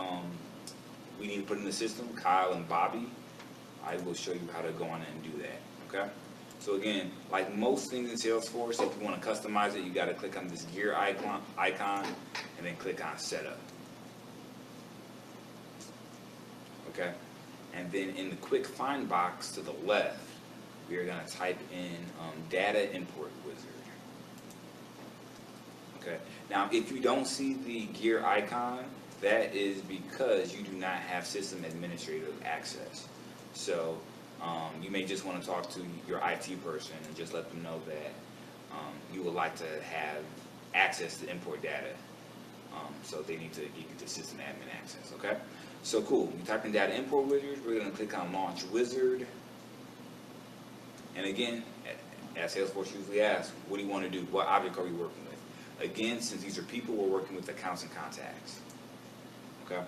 we need to put in the system, Kyle and Bobby. I will show you how to go on and do that, okay? So again, like most things in Salesforce, if you want to customize it, you got to click on this gear icon and then click on setup. Okay? And then in the quick find box to the left, we are going to type in data import wizard. Okay? Now, if you don't see the gear icon, that is because you do not have system administrative access. So you may just want to talk to your IT person and just let them know that you would like to have access to import data. So they need to give you the system admin access, okay? So cool, you type in data import wizard, we're going to click on launch wizard. And again, as Salesforce usually asks, what do you want to do? What object are we working with? Again, since these are people, we're working with accounts and contacts, okay?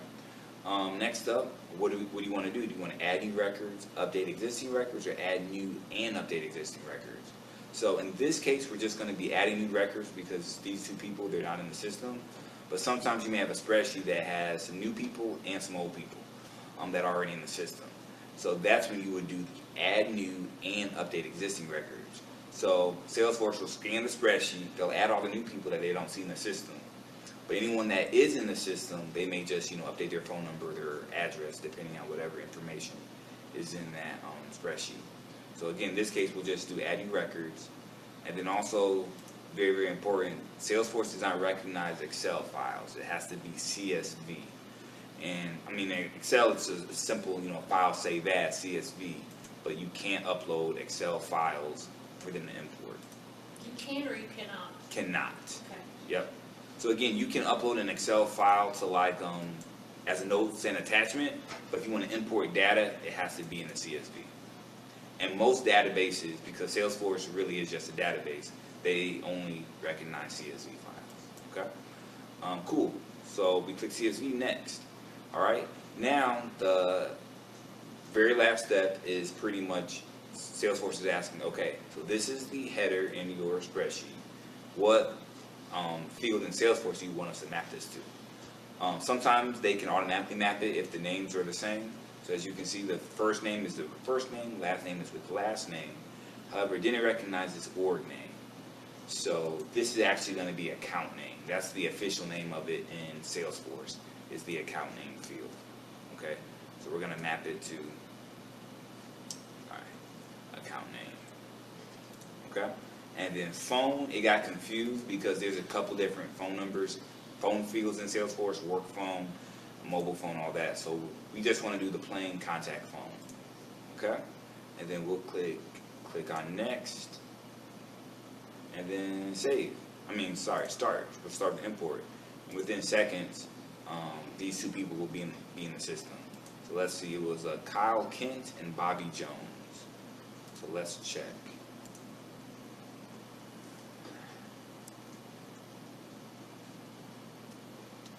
Next up, what do you want to do? Do you want to add new records, update existing records, or add new and update existing records? So in this case, we're just going to be adding new records because these 2 people, they're not in the system. But sometimes you may have a spreadsheet that has some new people and some old people that are already in the system. So that's when you would do the add new and update existing records. So Salesforce will scan the spreadsheet, they'll add all the new people that they don't see in the system. But anyone that is in the system, they may just, update their phone number, their address, depending on whatever information is in that spreadsheet. So again, in this case, we'll just do add new records. And then also, very, very important, Salesforce does not recognize Excel files. It has to be CSV. And I mean, Excel, it's a simple, file save as CSV, but you can't upload Excel files for them to import. You can or you cannot? Cannot. Okay. Yep. So again, you can upload an Excel file to as a notes and attachment, but if you want to import data, it has to be in the CSV. And most databases, because Salesforce really is just a database, they only recognize CSV files, okay? Cool, so we click CSV next, all right? Now, the very last step is pretty much Salesforce is asking, okay, so this is the header in your spreadsheet. What field in Salesforce you want us to map this to. Sometimes they can automatically map it if the names are the same. So as you can see, the first name is the first name, last name is with the last name. However, it didn't recognize this org name. So this is actually going to be account name. That's the official name of it in Salesforce, is the account name field. Okay, so we're going to map it to account name. Okay, and then phone, it got confused because there's a couple different phone numbers, phone fields in Salesforce, work phone, mobile phone, all that. So we just want to do the plain contact phone. Okay, and then we'll click on next, and then save. Start. We'll start the import. And within seconds, these two people will be in the system. So let's see, it was Kyle Kent and Bobby Jones. So let's check.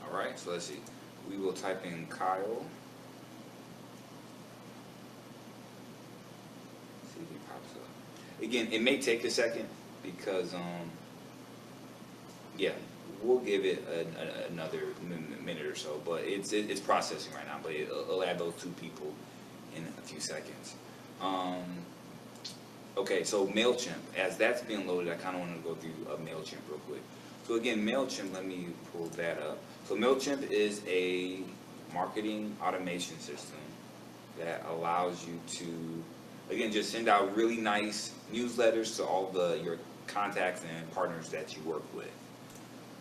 All right, so let's see. We will type in Kyle. See if he pops up. Again, it may take a second because, yeah, we'll give it another minute or so, but it's processing right now, but it'll add those two people in a few seconds. Okay, so Mailchimp, as that's being loaded, I kind of want to go through Mailchimp real quick. So again, Mailchimp, let me pull that up. So Mailchimp is a marketing automation system that allows you to, again, just send out really nice newsletters to all your contacts and partners that you work with.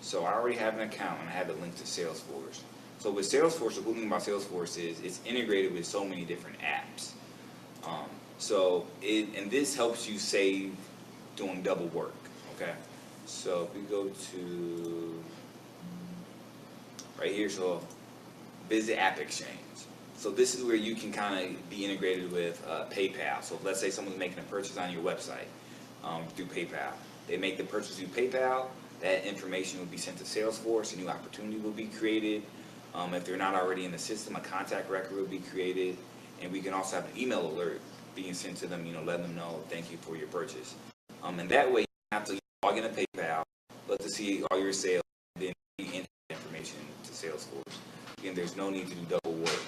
So I already have an account and I have it linked to Salesforce. So with Salesforce, the cool thing about Salesforce is it's integrated with so many different apps. And this helps you save doing double work, okay? So if we go to right here, so visit App Exchange. So this is where you can kind of be integrated with PayPal. So let's say someone's making a purchase on your website through PayPal. They make the purchase through PayPal. That information will be sent to Salesforce. A new opportunity will be created. If they're not already in the system, a contact record will be created. And we can also have an email alert being sent to them, letting them know, thank you for your purchase. And that way, you have to log into PayPal, look to see all your sales, and then enter information to Salesforce. Again, there's no need to do double work.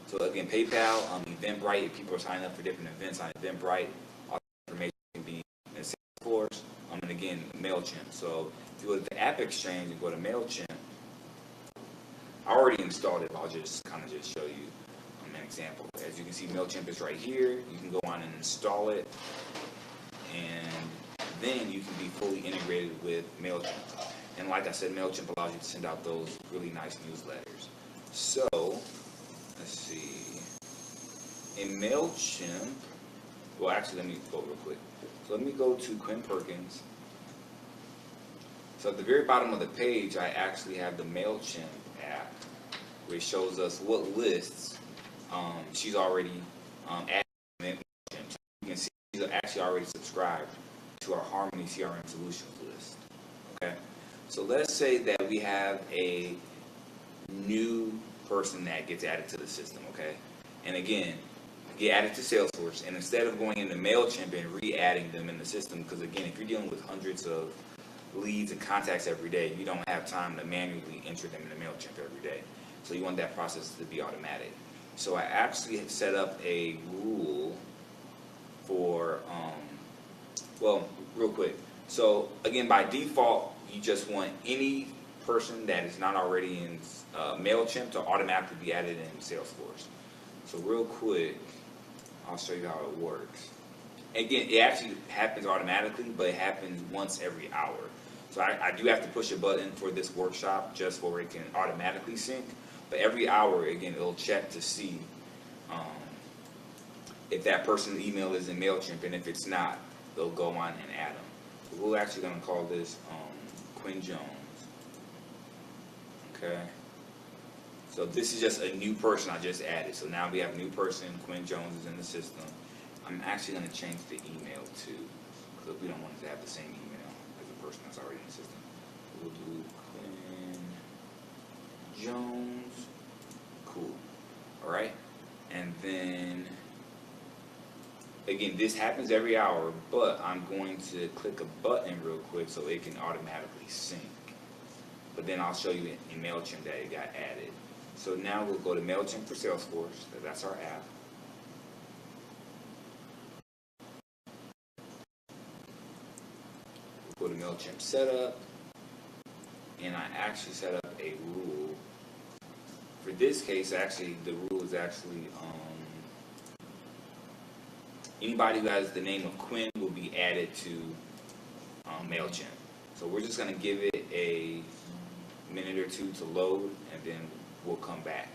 So again, PayPal, Eventbrite, if people are signing up for different events on Eventbrite, all the information can be in Salesforce. And again, Mailchimp. So if you go to the App Exchange and go to Mailchimp, I already installed it, but I'll just kind of show you an example. As you can see, Mailchimp is right here. You can go on and install it, and then you can be fully integrated with Mailchimp. And like I said, Mailchimp allows you to send out those really nice newsletters. So let's see. In Mailchimp, well, actually, let me go real quick. So let me go to Quinn Perkins. So at the very bottom of the page, I actually have the Mailchimp app, which shows us what lists she's already added in Mailchimp. So you can see she's actually already subscribed to our Harmoniee CRM Solutions list. Okay, so let's say that we have a new person that gets added to the system. Okay, and again, get added to Salesforce, and instead of going into Mailchimp and re-adding them in the system, because again, if you're dealing with hundreds of leads and contacts every day, you don't have time to manually enter them in the Mailchimp every day. So you want that process to be automatic. So I actually set up a rule for, well, real quick. So again, by default, you just want any person that is not already in Mailchimp to automatically be added in Salesforce. So real quick, I'll show you how it works. Again, it actually happens automatically, but it happens once every hour. So I do have to push a button for this workshop just for it can automatically sync. But every hour, again, it'll check to see if that person's email is in Mailchimp, and if it's not, they'll go on and add them. So we're actually going to call this Quinn Jones. Okay. So this is just a new person I just added. So now we have a new person. Quinn Jones is in the system. I'm actually going to change the email too, because we don't want it to have the same email as the person that's already in the system. We'll do Quinn Jones. Cool. All right. And then, again, this happens every hour, but I'm going to click a button real quick so it can automatically sync. but then I'll show you in Mailchimp that it got added. So now we'll go to Mailchimp for Salesforce. That's our app. We'll go to Mailchimp Setup, and I actually set up a rule. For this case, actually, the rule is actually anybody who has the name of Quinn will be added to Mailchimp. So we're just going to give it a minute or two to load, and then we'll come back.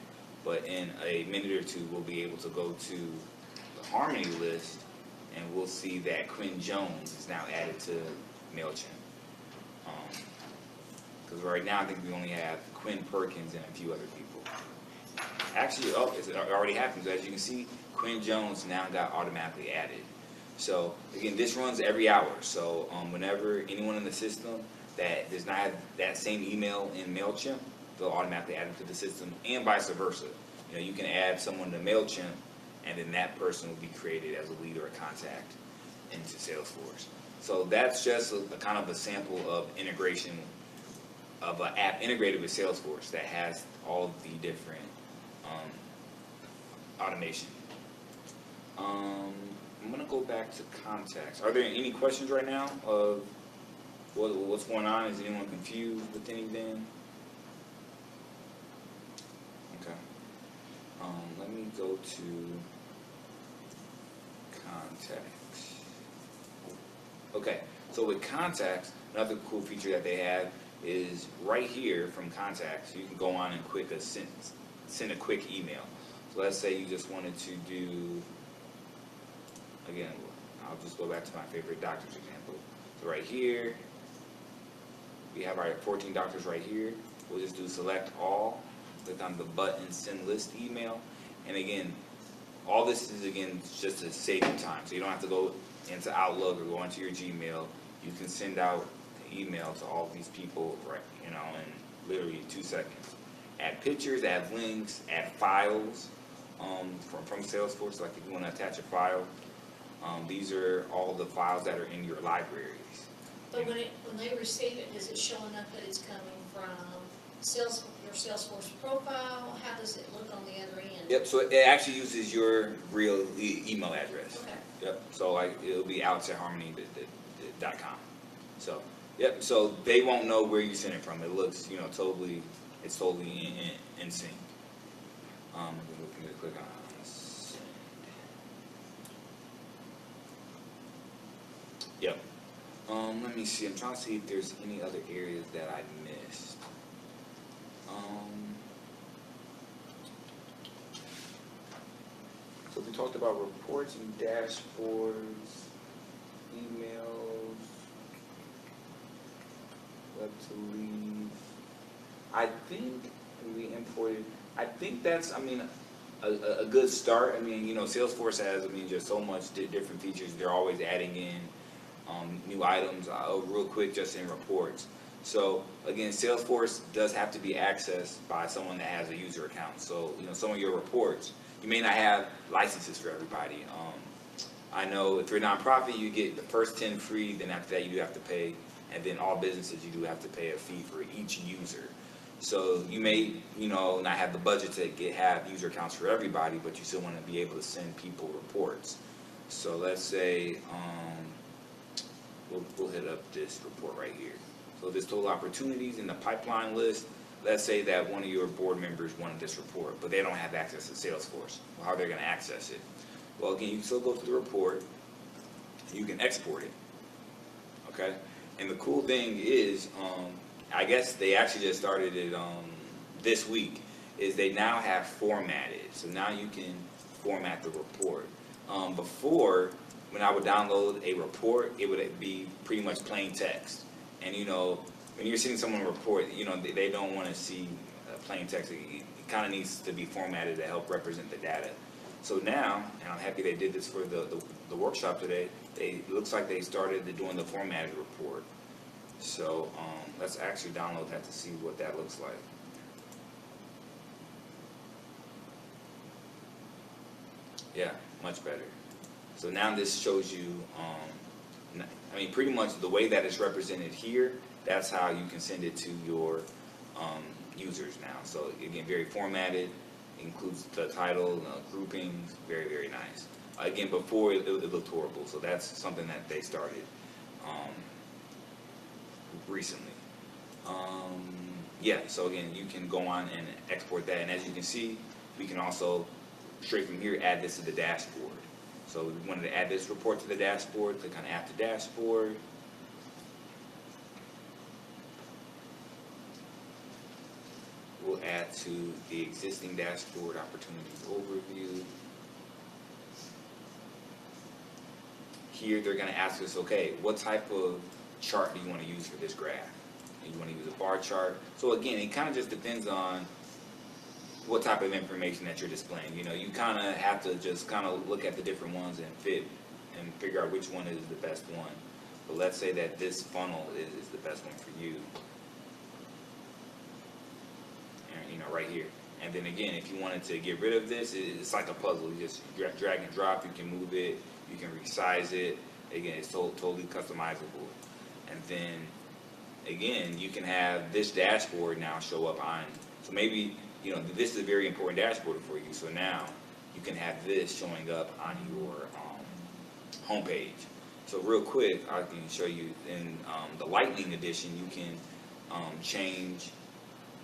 But in a minute or two, we'll be able to go to the Harmony list, and we'll see that Quinn Jones is now added to Mailchimp. Because right now, I think we only have Quinn Perkins and a few other people. Actually, it already happened. So as you can see, Quinn Jones now got automatically added. So again, this runs every hour. So whenever anyone in the system that does not have that same email in Mailchimp, they'll automatically add them to the system, and vice versa. You know, you can add someone to Mailchimp, and then that person will be created as a lead or a contact into Salesforce. So that's just a kind of a sample of integration of an app integrated with Salesforce that has all the different automation. I'm going to go back to contacts. Are there any questions right now of what's going on? Is anyone confused with anything? Okay. Let me go to contacts. Okay, so with contacts, another cool feature that they have is right here from contacts, you can go on and send a quick email. So let's say you just wanted to do, again, I'll just go back to my favorite doctor's example. So right here, we have our 14 doctors right here. We'll just do select all, click on the button send list email. And again, all this is, again, just to save you time. So you don't have to go into Outlook or go into your Gmail. You can send out an email to all these people, right, you know, in literally 2 seconds. Add pictures, add links, add files from Salesforce. Like if you want to attach a file, these are all the files that are in your libraries. But when they receive it, is it showing up that it's coming from your Salesforce profile? How does it look on the other end? Yep, so it actually uses your real email address. Okay. Yep, so like it'll be alex@harmony.com. So, yep, so they won't know where you sent it from. It looks, you know, it's totally in sync. We can click on send. Yep. Let me see. I'm trying to see if there's any other areas that I missed. So we talked about reports and dashboards, emails, web to leave. I think we imported. I think that's, I mean, a good start. I mean, you know, Salesforce has, I mean, just so much different features. They're always adding in new items. Real quick, just in reports. So again, Salesforce does have to be accessed by someone that has a user account. So, you know, some of your reports, you may not have licenses for everybody. I know if you're a nonprofit, you get the first 10 free, then after that you do have to pay, and then all businesses you do have to pay a fee for each user. So you may, you know, not have the budget to have user accounts for everybody, but you still want to be able to send people reports. So let's say we'll hit up this report right here. So this total opportunities in the pipeline list. Let's say that one of your board members wanted this report, but they don't have access to Salesforce. Well, how are they going to access it? Well, again, you can still go to the report. You can export it. Okay? And the cool thing is, I guess they actually just started it this week, is they now have formatted. So now you can format the report. Before, when I would download a report, it would be pretty much plain text. And, you know, when you're sending someone a report, you know, they don't want to see plain text. It kind of needs to be formatted to help represent the data. So now, and I'm happy they did this for the workshop today, it looks like they started doing the formatted report. So let's actually download that to see what that looks like. Yeah, much better. So now this shows you, I mean, pretty much the way that it's represented here, that's how you can send it to your users now. So again, very formatted, includes the title, groupings, very, very nice. Again, before it looked horrible, so that's something that they started recently. Yeah, so again, you can go on and export that, and as you can see, we can also, straight from here, add this to the dashboard. So if we wanted to add this report to the dashboard, click on Add to Dashboard. We'll add to the existing dashboard opportunities overview. Here they're going to ask us, okay, what type of chart do you want to use for this graph? And you want to use a bar chart. So again, it kind of just depends on what type of information that you're displaying. You know, you kind of have to just kind of look at the different ones and fit and figure out which one is the best one. But let's say that this funnel is the best one for you. And, you know, right here. And then again, if you wanted to get rid of this, it's like a puzzle. You just drag and drop. You can move it. You can resize it. Again, it's totally customizable. And then, again, you can have this dashboard now show up on. So maybe, you know, this is a very important dashboard for you. So now you can have this showing up on your homepage. So real quick, I can show you in the Lightning edition, you can change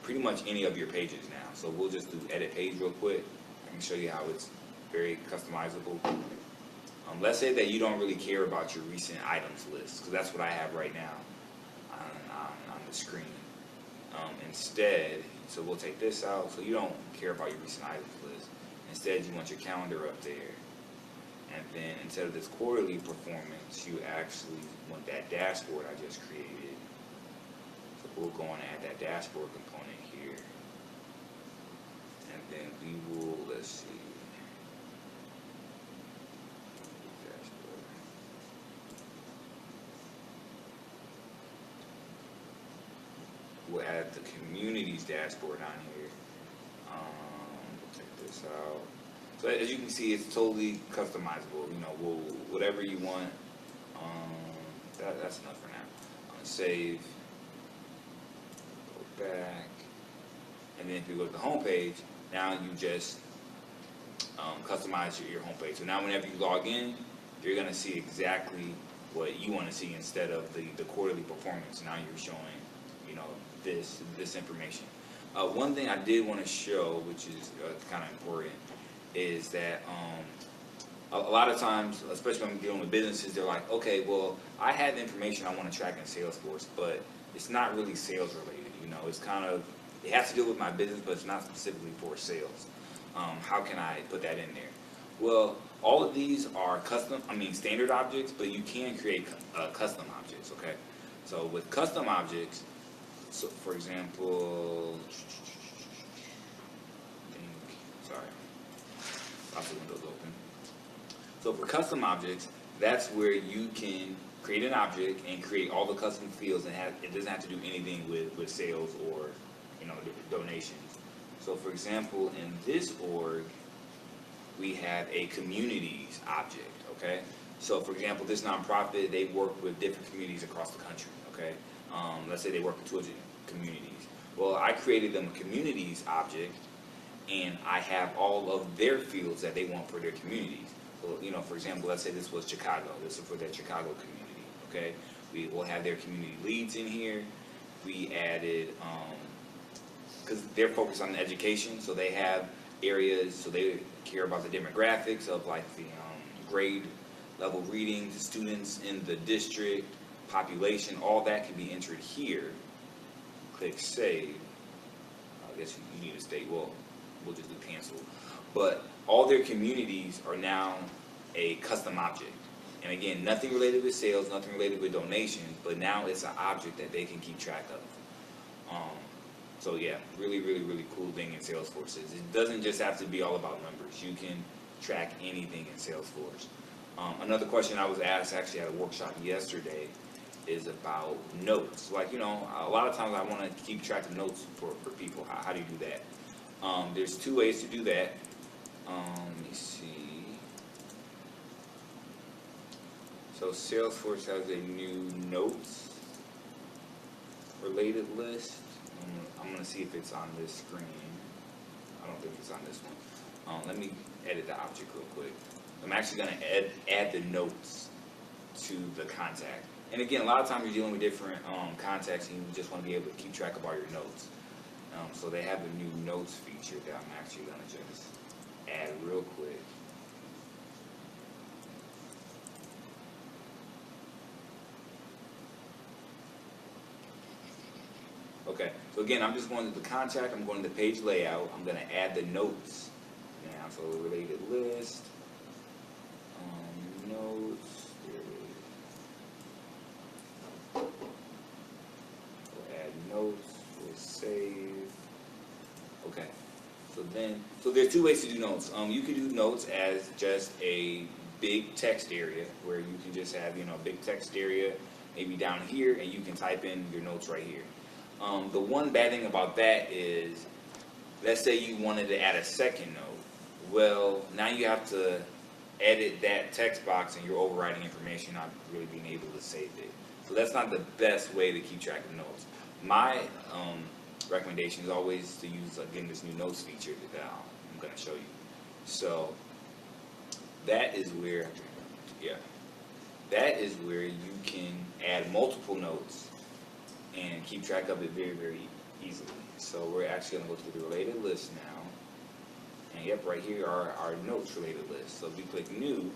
pretty much any of your pages now. So we'll just do edit page real quick. I can show you how it's very customizable. Let's say that you don't really care about your recent items list, because that's what I have right now on the screen. Instead, so we'll take this out. So you don't care about your recent items list. Instead, you want your calendar up there. And then instead of this quarterly performance, you actually want that dashboard I just created. So we'll go on and add that dashboard component here. And then we will, let's see. Dashboard. We'll add the communities dashboard on here. We'll take this out. So as you can see, it's totally customizable. You know, whatever you want. That's enough for now. Save. Go back. And then if you go to the home page, now you just customize your home page. So now whenever you log in, you're going to see exactly what you want to see instead of the quarterly performance. Now you're showing, you know, this information. One thing I did want to show, which is kind of important, is that a lot of times, especially when I'm dealing with businesses, they're like, okay, well, I have information I want to track in Salesforce, but it's not really sales related. You know, it's kind of, it has to do with my business, but it's not specifically for sales. How can I put that in there? Well, all of these are standard objects, but you can create custom objects, okay? So with custom objects, so for example, lots of windows open. So for custom objects, that's where you can create an object and create all the custom fields, and it doesn't have to do anything with sales or, you know, donations. So for example, in this org, we have a communities object, okay? So for example, this nonprofit, they work with different communities across the country, okay? Let's say they work with 200 communities. Well, I created them a communities object, and I have all of their fields that they want for their communities. So, you know, for example, let's say this was Chicago. This is for their Chicago community, okay? We will have their community leads in here. We added, because they're focused on education, so they have areas, so they care about the demographics of like the grade level reading, the students in the district, population, all that can be entered here. Click save. I guess you need to state, well, we'll just do cancel. But all their communities are now a custom object. And again, nothing related with sales, nothing related with donations, but now it's an object that they can keep track of. So yeah, really, really, really cool thing in Salesforce is it doesn't just have to be all about numbers. You can track anything in Salesforce. Another question I was asked actually at a workshop yesterday is about notes. Like, you know, a lot of times I want to keep track of notes for people. How do you do that? There's two ways to do that. Let me see. So Salesforce has a new notes related list. I'm gonna see if it's on this screen. I don't think it's on this one. Let me edit the object real quick. I'm actually gonna add the notes to the contact. And again, a lot of times you're dealing with different contacts and you just want to be able to keep track of all your notes. So they have a new notes feature that I'm actually gonna just add real quick. Okay, so again, I'm just going to the contact, I'm going to the page layout, I'm going to add the notes now. So related list, notes, there it is. We'll add notes, we'll save. Okay, so there's two ways to do notes. You can do notes as just a big text area where you can just have, a big text area maybe down here and you can type in your notes right here. The one bad thing about that is, let's say you wanted to add a second note. Well, now you have to edit that text box and you're overwriting information, not really being able to save it. So that's not the best way to keep track of notes. My recommendation is always to use, again, this new notes feature that I'm going to show you. So that is where, that is where you can add multiple notes and keep track of it very, very easily. So we're actually going to go to the related list now. And yep, right here are our notes related list. So if we click new,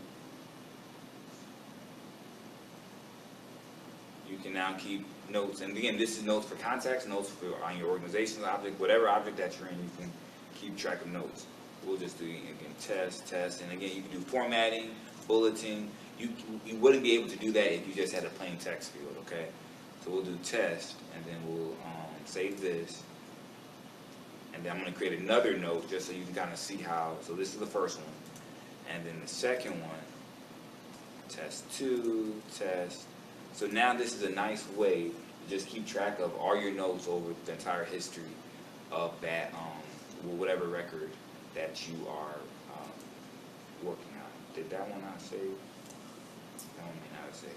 you can now keep notes. And again, this is notes for contacts, notes for on your organization's object, whatever object that you're in, you can keep track of notes. We'll just do, again, test, and again, you can do formatting, bulleting. You wouldn't be able to do that if you just had a plain text field, okay? So we'll do test, and then we'll save this. And then I'm going to create another note just so you can kind of see how. So this is the first one. And then the second one, test 2, test. So now this is a nice way to just keep track of all your notes over the entire history of that, whatever record that you are working on. Did that one not save? That one may not have saved.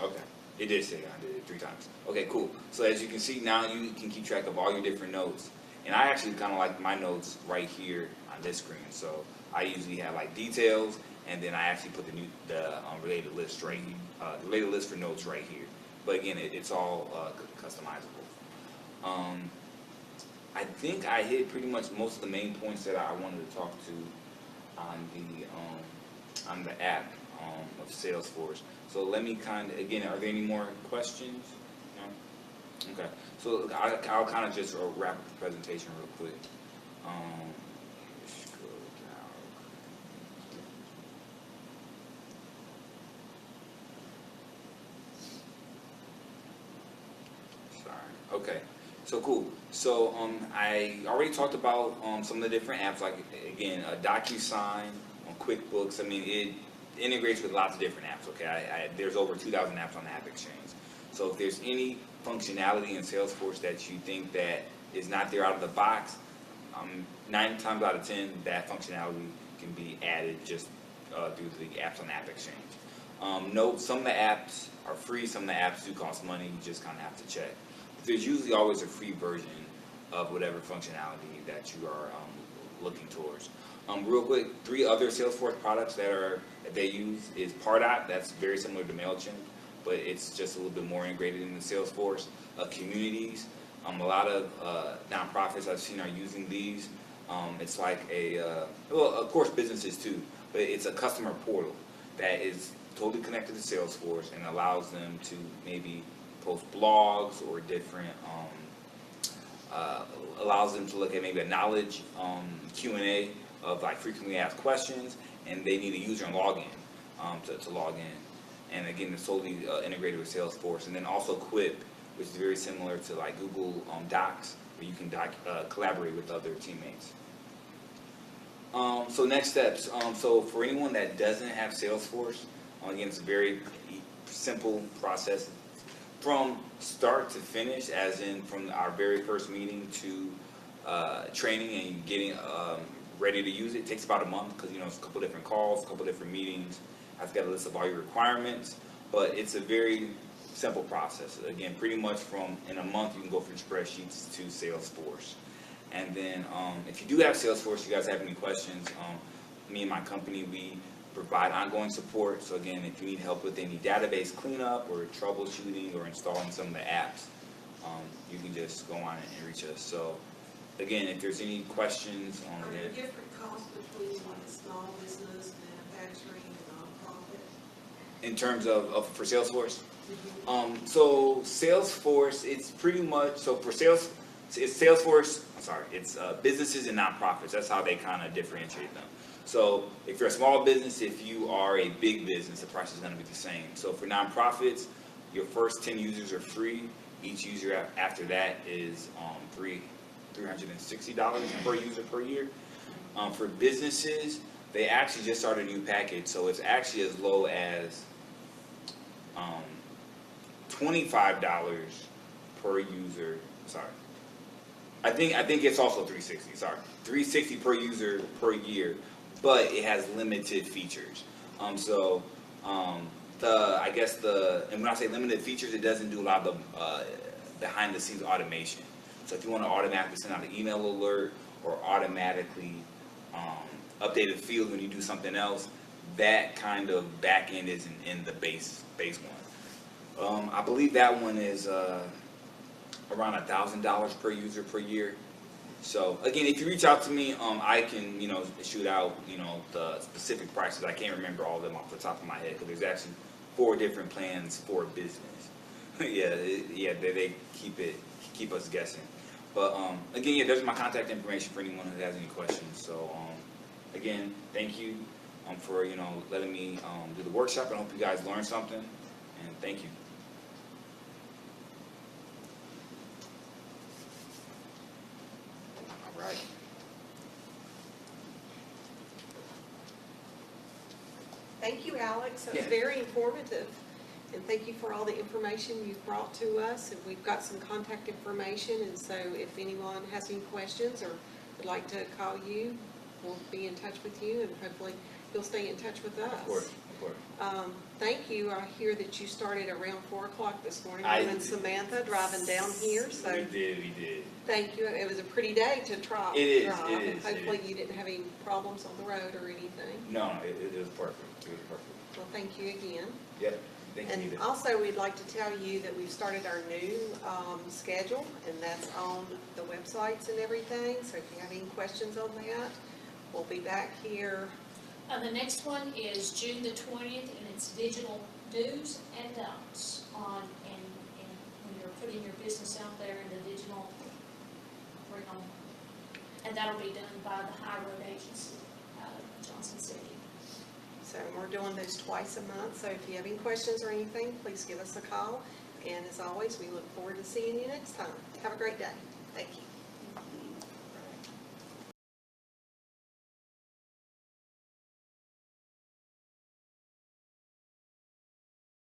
Okay, it did say I did it 3 times. Okay, cool. So as you can see now, you can keep track of all your different notes. And I actually kind of like my notes right here on this screen. So I usually have like details, and then I actually put the related list right here, related list for notes right here. But again, it's all customizable. I think I hit pretty much most of the main points that I wanted to talk to on the app of Salesforce. So let me again, are there any more questions? No? Okay. So I'll kind of just wrap up the presentation real quick. Scroll down. Sorry. Okay. So cool. So I already talked about some of the different apps, like again, DocuSign, QuickBooks. I mean, it integrates with lots of different apps. Okay, there's over 2,000 apps on the App Exchange. So if there's any functionality in Salesforce that you think that is not there out of the box, 9 times out of 10 that functionality can be added just through the apps on the App Exchange. Note, some of the apps are free, some of the apps do cost money. You just kind of have to check. But there's usually always a free version of whatever functionality that you are looking towards. Real quick, 3 other Salesforce products that they use is Pardot. That's very similar to Mailchimp, but it's just a little bit more integrated into Salesforce. Communities, a lot of nonprofits I've seen are using these. It's like well, of course businesses too, but it's a customer portal that is totally connected to Salesforce and allows them to maybe post blogs or different, allows them to look at maybe a knowledge Q&A of like frequently asked questions, and they need a user and login to log in. And again, it's totally integrated with Salesforce. And then also Quip, which is very similar to like Google Docs, where you can collaborate with other teammates. So next steps. So for anyone that doesn't have Salesforce, again, it's a very simple process from start to finish, as in from our very first meeting to training and getting ready to use it. It takes about a month because, you know, it's a couple different calls, a couple different meetings. I have to get a list of all your requirements, but it's a very simple process. Again, pretty much from in a month you can go from spreadsheets to Salesforce. And then if you do have Salesforce, you guys have any questions, me and my company, we provide ongoing support. So again, if you need help with any database cleanup or troubleshooting or installing some of the apps, you can just go on and reach us. So again, if there's any questions on Are there it. different costs between like a small business, manufacturing, and nonprofit? In terms of for Salesforce? So Salesforce, it's pretty much, so for it's Salesforce, it's businesses and nonprofits. That's how they kind of differentiate them. So if you're a small business, if you are a big business, the price is going to be the same. So for nonprofits, your first 10 users are free. Each user after that is $360 per user per year. For businesses, they actually just started a new package, so it's actually as low as $25 per user. I think it's also $360. $360 per user per year, but it has limited features. And when I say limited features, it doesn't do a lot of the behind the scenes automation. So if you want to automatically send out an email alert or automatically update a field when you do something else, that kind of back end isn't in the base one. I believe that one is around $1,000 per user per year. So again, if you reach out to me, I can shoot out the specific prices. I can't remember all of them off the top of my head because there's actually 4 different plans for business. They keep us guessing. But again, there's my contact information for anyone who has any questions. So again, thank you for letting me do the workshop. I hope you guys learned something, and thank you. All right. Thank you, Alex. That was Yeah. very informative. And thank you for all the information you've brought to us. And we've got some contact information. And so if anyone has any questions or would like to call you, we'll be in touch with you. And hopefully you'll stay in touch with us. Of course. Thank you. I hear that you started around 4 o'clock this morning. I You and did. Samantha driving down here. So We did. thank you. It was a pretty day to drive. It is. And hopefully you didn't have any problems on the road or anything. No, it was perfect. It was perfect. Well, thank you again. Yeah. Thank you. And also, we'd like to tell you that we've started our new schedule, and that's on the websites and everything. So if you have any questions on that, we'll be back here. The next one is June the 20th, and it's digital do's and don'ts on, and when you're putting your business out there in the digital realm. And that'll be done by the High Road Agency out of Johnson City. So we're doing those twice a month. So if you have any questions or anything, please give us a call. And as always, we look forward to seeing you next time. Have a great day. Thank you.